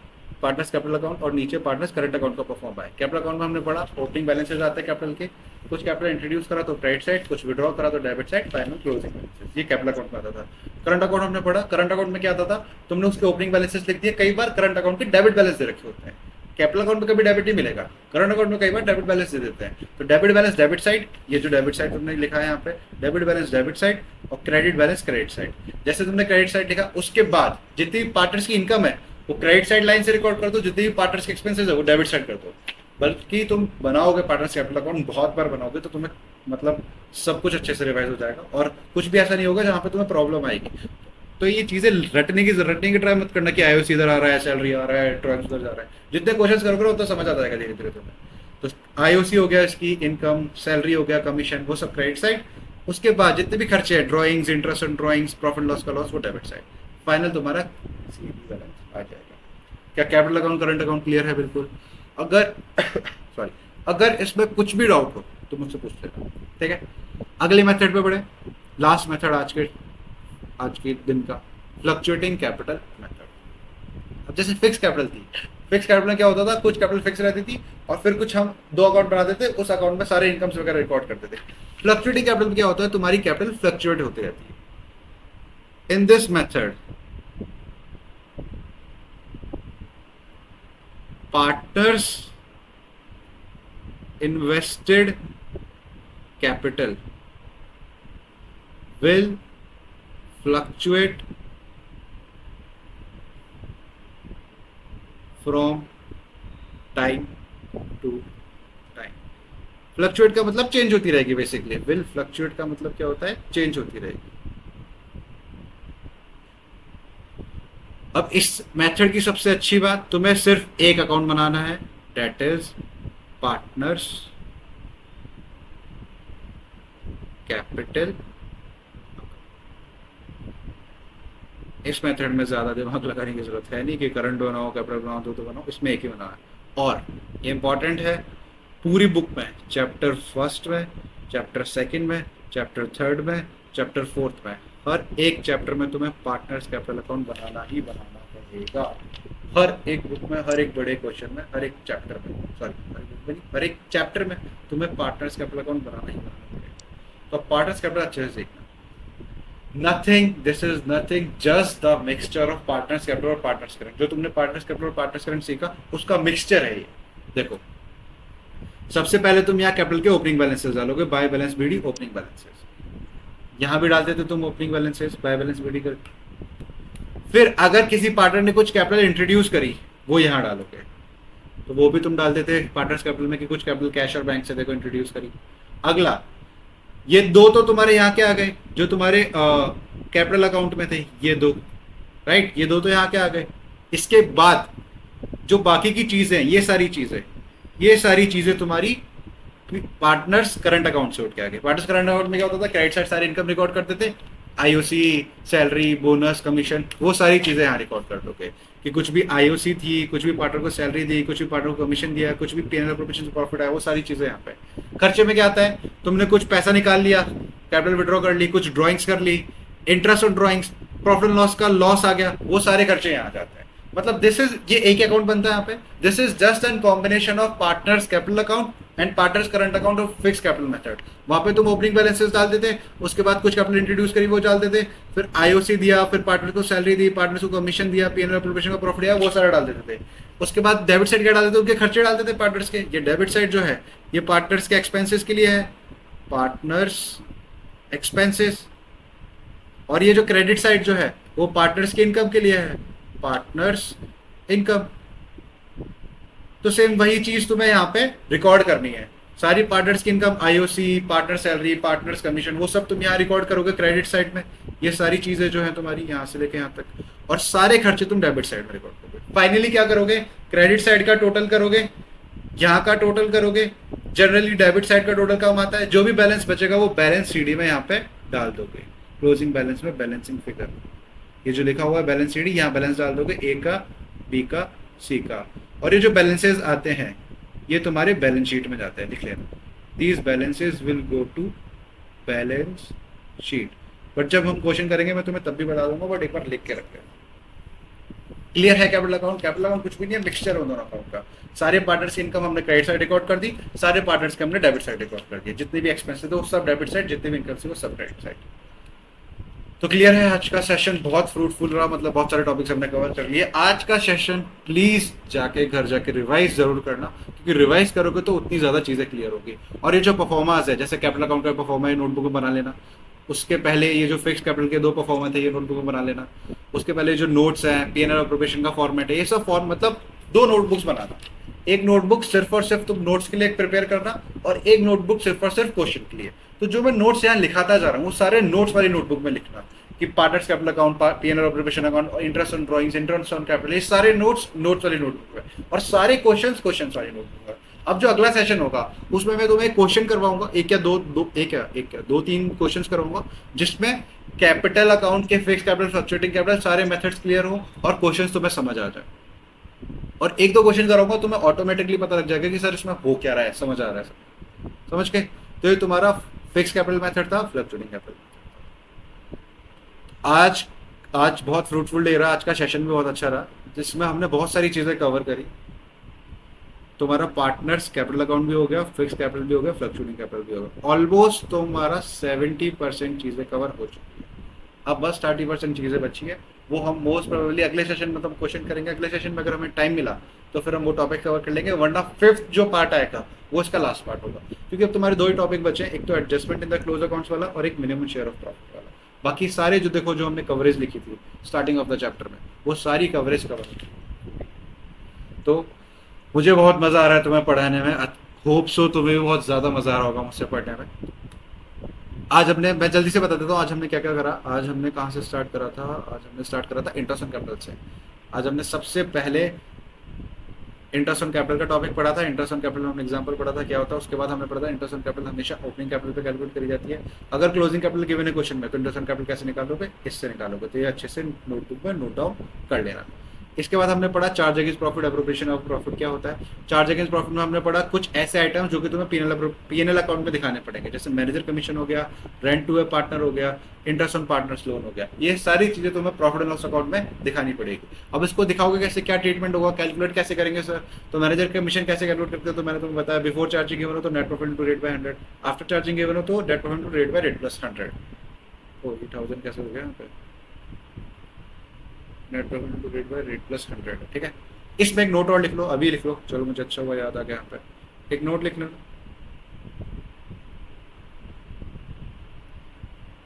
पार्टनर्स कैपिटल अकाउंट, और नीचे पार्टनर्स करंट अकाउंट का परफॉर्मा है। कैपिटल अकाउंट में हमने पढ़ा ओपनिंग बैलेंसेस आते हैं कैपिटल के, कुछ कैपिटल इंट्रोड्यूस करा तो क्रेडिट साइड, कुछ विड्रॉ करा तो debit side, final closing balances, ये कैपिटल अकाउंट में आता था। करंट अकाउंट हमने पढ़ा, करंट अकाउंट में क्या आता था? तुमने उसके ओपनिंग बैलेंसेस लिख दिए। कई बार करंट अकाउंट के डेबिट बैलेंस दे रखे होते हैं, कैपिटल अकाउंट में कभी डेबिट नहीं मिलेगा, करंट अकाउंट में कई बार डेबिट बैलेंस दे देते हैं। तो डेबिट बैलेंस डेबिट साइड, ये जो डेबिट साइड तुमने लिखा है यहाँ पे डेबिट बैलेंस डेबिट साइड, और क्रेडिट बैलेंस क्रेडिट साइड। जैसे तुमने क्रेडिट साइड लिखा, उसके बाद जितनी भी पार्टनर्स की इनकम है वो क्रेडिट साइड लाइन से रिकॉर्ड कर दो, जितने भी पार्टनर्स के एक्सपेंसेस है वो डेबिट साइड कर दो। बल्कि तुम बनाओगे पार्टनर्स कैपिटल अकाउंट बहुत बार बनाओगे तो तुम्हें मतलब सब कुछ अच्छे से रिवाइज हो जाएगा और कुछ भी ऐसा नहीं होगा जहाँ पे तुम्हें प्रॉब्लम आएगी। तो ये चीजें रटने की ट्राई मत करना कि आईओसी इधर आ रहा है, सैलरी आ रहा है, ट्रक्स उधर जा रहा है। जितने क्वेश्चन करोगे उतना समझ आता जाएगा धीरे धीरे तुम्हें। तो आईओसी हो गया, इसकी इनकम, सैलरी हो गया, कमीशन, वो सब क्रेडिट साइड। उसके बाद जितने भी खर्चे हैं, drawings, interest on drawings, profit loss का लॉस, वो डेबिट साइड। फाइनल तुम्हारा सीडी बैलेंस आ जाएगा। क्या capital account, current account clear है? बिल्कुल। अगर सॉरी, अगर इसमें कुछ भी डाउट हो तो मुझसे पूछ लेना, ठीक है। अगले मेथड पे बढ़े, लास्ट मेथड आज के दिन का, फ्लक्चुएटिंग कैपिटल मेथड। अब जैसे फिक्स कैपिटल थी, फिक्स कैपिटल में क्या होता था, कुछ कैपिटल फिक्स रहती थी और फिर कुछ हम दो अकाउंट बनाते थे, उस अकाउंट में सारे इनकम्स वगैरह रिकॉर्ड करते थे। फ्लक्चुएटिंग कैपिटल में क्या होता है, तुम्हारी कैपिटल फ्लक्चुएट होती रहती है। In this method partners invested capital will fluctuate from time to time। Fluctuate का मतलब चेंज होती रहेगी बेसिकली। विल फ्लक्चुएट का मतलब क्या होता है, चेंज होती रहेगी। अब इस मेथड की सबसे अच्छी बात, तुम्हें सिर्फ एक अकाउंट बनाना है, दैट इज पार्टनर्स कैपिटल। इस मेथड में ज्यादा दिमाग लगाने की जरूरत है नहीं कि करंट बनाओ, कैपिटल बनाओ, दो बनाओ, इसमें एक ही बनाना है। और ये इंपॉर्टेंट है, पूरी बुक में, चैप्टर फर्स्ट में, चैप्टर सेकंड में, चैप्टर थर्ड में, चैप्टर फोर्थ में, हर एक चैप्टर में तुम्हें पार्टनर्स कैपिटल अकाउंट बनाना ही बनाना पड़ेगा। हर एक बुक में, हर एक बड़े क्वेश्चन में, हर एक चैप्टर में, सॉरी हर एक चैप्टर में तुम्हें पार्टनर्स कैपिटल अकाउंट बनाना ही बनाना पड़ेगा। तो पार्टनर्स कैपिटल अच्छे से सीखना। Nothing, this is nothing, just the mixture of partners capital और पार्टनर्स करंट। जो तुमने पार्टनर्स कैपिटल और पार्टनर्स करंट सीखा, उसका मिक्सचर है ये। देखो, सबसे पहले तुम यहाँ कैपिटल के ओपनिंग बैलेंसेस डालोगे, by balance BD opening balances. यहाँ भी डालते थे तुम opening balances, by balance BD कर। फिर अगर किसी पार्टनर ने कुछ कैपिटल इंट्रोड्यूस करी, वो यहाँ डालोगे, तो वो भी तुम डालते थे पार्टनर्स कैपिटल में कि कुछ कैपिटल कैश और बैंक से देखो इंट्रोड्यूस करी। अगला, ये दो तो तुम्हारे यहाँ के आ गए जो तुम्हारे कैपिटल अकाउंट में थे, ये दो, राइट, ये दो तो यहाँ के आ गए। इसके बाद जो बाकी की चीजें, ये सारी चीजें तुम्हारी पार्टनर्स करंट अकाउंट से उठ के आ गए। पार्टनर्स करंट अकाउंट में क्या होता था, क्रेडिट साइड सारी इनकम रिकॉर्ड करते थे, आईओसी, सैलरी, बोनस, कमीशन, वो सारी चीजें यहाँ रिकॉर्ड कर दोगे कि कुछ भी आईओसी थी, कुछ भी पार्टनर को सैलरी दी, कुछ भी पार्टनर को कमीशन दिया, कुछ भी पीएनएल प्रोविजन प्रॉफिट आया, वो सारी चीजें यहाँ पे। खर्चे में क्या आता है, तुमने कुछ पैसा निकाल लिया, कैपिटल विड्रॉ कर ली, कुछ ड्राइंग्स कर ली, interest on drawings, profit loss का लॉस आ गया, वो सारे खर्चे यहाँ आ जाते हैं। मतलब दिस इज, ये एक अकाउंट बनता है यहाँ पे। This is just an combination of partners capital account and partners current account of fix capital method. वहां पे तुम ओपनिंग बैलेंसेस डाल देते, उसके बाद कुछ कैपिटल इंट्रोड्यूस करी, वो डाल देते, फिर आईओसी दिया, फिर पार्टनर को सैलरी दी, पार्टनर को कमीशन दिया, पीएनएल प्रोविजन का प्रॉफिट दिया, वो सारा डाल देते थे। उसके बाद डेबिट साइड क्या डाल देते, उनके खर्चे डाल देते पार्टनर्स के। ये डेबिट साइड जो है, ये पार्टनर्स के एक्सपेंसेस के लिए है, पार्टनर्स एक्सपेंसेस। और ये जो क्रेडिट साइड जो है, वो पार्टनर्स की इनकम के लिए है, पार्टनर्स इनकम। तो सेम वही चीज तुम्हें यहाँ पे रिकॉर्ड करनी है। सारी पार्टनर्स की income, IOC, partner salary, partners commission, वो सब तुम यहाँ रिकॉर्ड करोगे क्रेडिट साइड में। ये सारी चीजें जो है तुम्हारी यहाँ से लेके यहाँ तक, और सारे खर्चे तुम डेबिट साइड में रिकॉर्ड करोगे। फाइनली क्या करोगे, क्रेडिट साइड का टोटल करोगे, यहाँ का टोटल करोगे। जनरली डेबिट साइड का टोटल कम आता है, जो भी बैलेंस बचेगा वो बैलेंस सीडी में यहाँ पे डाल दोगे। क्लोजिंग बैलेंस में बैलेंसिंग फिगर, ये जो लिखा हुआ है बैलेंस सीडी, यहाँ बैलेंस डाल दोगे, ए का, बी का, सी का। और ये जो बैलेंसेस आते हैं, ये तुम्हारे बैलेंस शीट में जाते हैं, लिख लेना। These balances will go to balance sheet. But जब हम क्वेश्चन करेंगे मैं तुम्हें तब भी बता दूंगा, बट एक बार लिख के रख लेना। क्लियर है? कैपिटल अकाउंट, कैपिटल अकाउंट कुछ भी नहीं है, मिक्सचर हो दोनों अकाउंट का। सारे पार्टनर्स की इनकम हमने क्रेडिट साइड रिकॉर्ड कर दी, सारे पार्टनर्स के हमने डेबिट साइड रिकॉर्ड कर दिया। जितने भी एक्सपेंसेस थे वो सब डेबिट साइड, जितने भी इनकम थे वो सब क्रेडिट साइड। तो क्लियर है? आज का सेशन बहुत फ्रूटफुल रहा, मतलब बहुत सारे टॉपिक्स हमने कवर कर लिए। आज का सेशन प्लीज जाके घर जाके रिवाइज जरूर करना, क्योंकि रिवाइज करोगे तो उतनी ज्यादा चीजें क्लियर होगी। और ये जो परफॉर्मेंस है, जैसे कैपिटल अकाउंट का परफॉर्मा है, नोटबुक में बना लेना। उसके पहले ये जो फिक्स कैपिटल के दो परफॉर्मा थे, ये नोटबुक में बना लेना। उसके पहले जो नोट्स हैं, पीएनएल अप्रोप्रिएशन का फॉर्मेट है, ये सब फॉर्म, मतलब दो नोटबुक्स बनाना। एक नोटबुक सिर्फ और सिर्फ तुम नोट्स के लिए प्रिपेयर करना, और एक नोटबुक सिर्फ और सिर्फ क्वेश्चन के लिए। तो जो मैं नोट्स यहाँ लिखाता जा रहा हूँ, वो सारे नोट्स वाली नोटबुक में लिखना। कि partners capital account, PNL observation account और interest on drawings, interest on capital, ये सारे नोट्स वाली नोटबुक है और सारे क्वेश्चंस वाली नोटबुक है। अब जो अगला सेशन होगा उसमें मैं तुम्हें क्वेश्चन करवाऊंगा, एक या दो तीन क्वेश्चंस करवाऊंगा, जिसमें कैपिटल अकाउंट के फिक्स कैपिटल, फ्लक्चुएटिंग कैपिटल सारे मेथड्स क्लियर हो और क्वेश्चंस तुम्हें समझ आ जाए। और एक दो क्वेश्चन कराऊंगा तुम्हें ऑटोमेटिकली पता लग जाएगा कि सर इसमें हो क्या रहा है, समझ आ रहा है सर, समझ के। तो ये तुम्हारा फिक्स कैपिटल मेथड था, फ्लक्चुएटिंग कैपिटल। आज आज बहुत फ्रूटफुल डे रहा, आज का सेशन भी बहुत अच्छा रहा, जिसमें हमने बहुत सारी चीजें कवर करी। तुम्हारा पार्टनर्स कैपिटल अकाउंट भी हो गया, फिक्स कैपिटल भी हो गया, फ्लक्चुएटिंग कैपिटल भी हो गया। ऑलमोस्ट तुम्हारा 70% चीजें कवर हो चुकी है। अब बस 30% चीजें बची है, वो हम मोस्ट प्रोबेबली अगले सेशन में तो क्वेश्चन करेंगे। अगले सेशन में अगर हमें टाइम मिला तो फिर हम वो टॉपिक कवर कर लेंगे, वरना फिफ्थ जो पार्ट आएगा वो इसका लास्ट पार्ट होगा, क्योंकि अब तुम्हारे दो ही टॉपिक बचे हैं, एक तो adjustment in the close accounts वाला और एक मिनिमम शेयर ऑफ प्रॉफिट वाला। बाकी सारे जो देखो जो हमने कवरेज लिखी थी स्टार्टिंग ऑफ द चैप्टर में, वो सारी कवरेज कवर। तो मुझे बहुत मजा आ रहा है तुम्हें पढ़ाने में, होप सो तुम्हें भी बहुत ज्यादा मजा आ रहा होगा मुझसे पढ़ने में। आज हमने, मैं जल्दी से बता देता हूँ आज हमने क्या क्या करा। आज हमने कहाँ से स्टार्ट करा था? आज हमने स्टार्ट करा था इंटरेस्ट ऑन कैपिटल से। आज हमने सबसे पहले इंटरेस्ट ऑन कैपिटल का टॉपिक पढ़ा था। इंटरेस्ट ऑन कैपिटल में हमने एग्जांपल पढ़ा था क्या होता है। उसके बाद हमने पढ़ा था इंटरेस्ट ऑन कैपिटल हमेशा ओपनिंग कैपिटल पे कैलकुलेट करी जाती है। अगर क्लोजिंग कैपिटल गिवन है क्वेश्चन में तो इंटरेस्ट ऑन कैपिटल कैसे निकालोगे, इससे निकालोगे। तो ये अच्छे से नोटबुक में नोट डाउन कर लेना। इसके बाद हमने पढ़ा charge against profit, appropriation of profit क्या होता है। चार्ज अगेंस्ट प्रॉफिट में हमने पढ़ा कुछ ऐसे आइटम्स जो कि तुम्हें पीएनएल अकाउंट में दिखाने पड़ेंगे, जैसे मैनेजर कमीशन हो गया, रेंट टू ए पार्टनर हो गया, इंटरेस्ट ऑन पार्टनर्स लोन हो गया। ये सारी चीजें तुम्हें प्रॉफिट एंड लॉस अकाउंट में दिखानी पड़ेगी। अब इसको दिखाओगे कैसे, क्या ट्रीटमेंट होगा, कैलकुलेट कैसे करेंगे सर। तो मैनेजर कमीशन कैसे कैलकुलेट करते हो, तो मैंने तुम्हें बताया बिफोर चार्जिंग गिवन हो तो net profit into rate by 100, after charging given हो तो net profit into rate by rate plus 100। ओ 8000 कैसे हो गया यहाँ पे, net profit into rate by rate plus 100। ठीक है, इसमें एक नोट और लिख लो, अभी लिख लो। चलो मुझे अच्छा हुआ याद आ गया, यहाँ पे एक नोट लिख लो।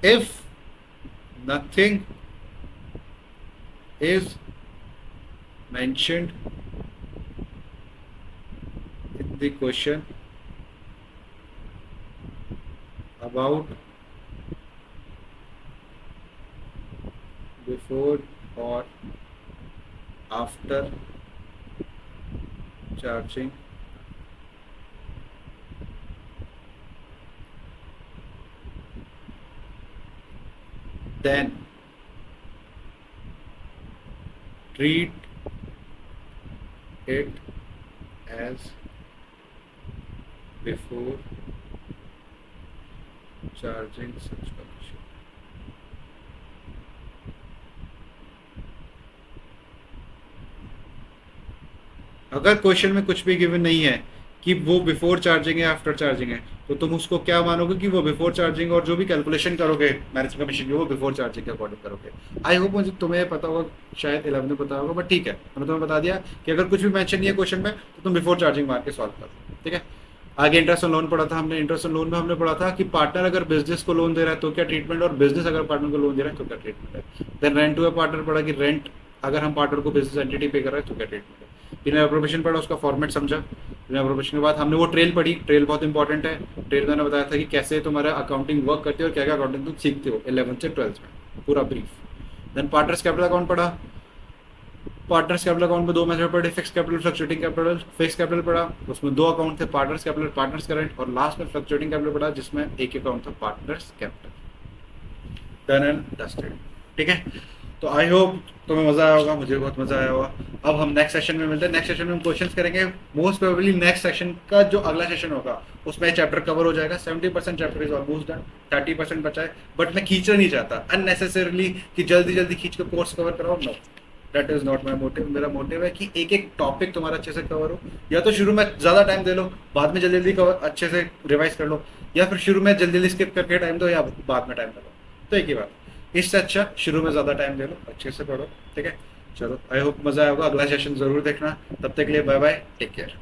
If nothing is mentioned in the question about before or after charging then treat it as before charging such commission। अगर क्वेश्चन में कुछ भी गिवन नहीं है कि वो बिफोर चार्जिंग है आफ्टर चार्जिंग है, तो तुम उसको क्या मानोगे कि वो बिफोर चार्जिंग, और जो भी कैलकुलेशन करोगे मैरिज कमीशन की वो बिफोर चार्जिंग के अकॉर्डिंग करोगे। आई होप मुझे तुम्हें पता होगा, शायद 11 में पता होगा, बट ठीक है मैंने तुम्हें बता दिया कि अगर कुछ भी मेंशन नहीं है क्वेश्चन में तो तुम बिफोर चार्जिंग मार के सॉल्व करो। ठीक है, आगे इंटरेस्ट ऑन लोन पढ़ा था हमने। इंटरेस्ट ऑन लोन में हमने पढ़ा था कि पार्टनर अगर बिजनेस को लोन दे रहा है तो क्या ट्रीटमेंट, और बिजनेस अगर पार्टनर को लोन दे रहा है तो क्या ट्रीटमेंट है। Then rent to a partner पढ़ा कि रेंट अगर हम पार्टनर को बिजनेस एंटिटी पे कर रहे हैं तो क्या ट्रीटमेंट है। बिना एप्रोप्रिएशन पढ़ा, उसका फॉर्मेट समझा। बिना एप्रोप्रिएशन के बाद हमने वो ट्रेल पढ़ी। ट्रेल बहुत इंपॉर्टेंट है। ट्रेल मैंने बताया था कि कैसे तुम्हारा अकाउंटिंग वर्क करती है और क्या क्या अकाउंटिंग तुम सीखते हो 11th से 12th में, पूरा brief. Then partners capital account पढ़ा। पार्टनर्स कैपिटल अकाउंट में दो मेथड पढ़े, fix capital, fluctuating capital. Fix capital पढ़ा, उसमें दो अकाउंट थे, पार्टनर्स कैपिटल, पार्टनर्स करंट, और लास्ट में फ्लक्चुएटिंग कैपिटल पढ़ा जिसमें एक अकाउंट था partners capital. Done and dusted. ठीक है, तो आई होप तुम्हें मजा आया होगा, मुझे बहुत मजा आया होगा। अब हम नेक्स्ट सेशन में मिलते हैं। नेक्स्ट सेशन में हम क्वेश्चंस करेंगे। मोस्ट प्रोबेबली नेक्स्ट सेशन का जो अगला सेशन होगा उसमें चैप्टर कवर हो जाएगा। 70% चैप्टर इज ऑलमोस्ट डन, 30% बचा है, बट मैं खींचना नहीं चाहता अननेसेसरली कि जल्दी जल्दी खींच के कोर्स कवर कराओ। No, that is not my motive. मेरा मोटिव है कि एक एक टॉपिक तुम्हारा अच्छे से कवर हो। या तो शुरू में ज्यादा टाइम दे लो, बाद में जल्दी जल्दी कवर अच्छे से रिवाइज कर लो, या फिर शुरू में जल्दी जल्दी स्किप करके टाइम दो, या बाद में टाइम दो। तो एक ही बात, इससे अच्छा शुरू में ज्यादा टाइम दे लो, अच्छे से पढ़ो। ठीक है, चलो आई होप मजा आया होगा। अगला सेशन जरूर देखना। तब तक के लिए बाय बाय, टेक केयर।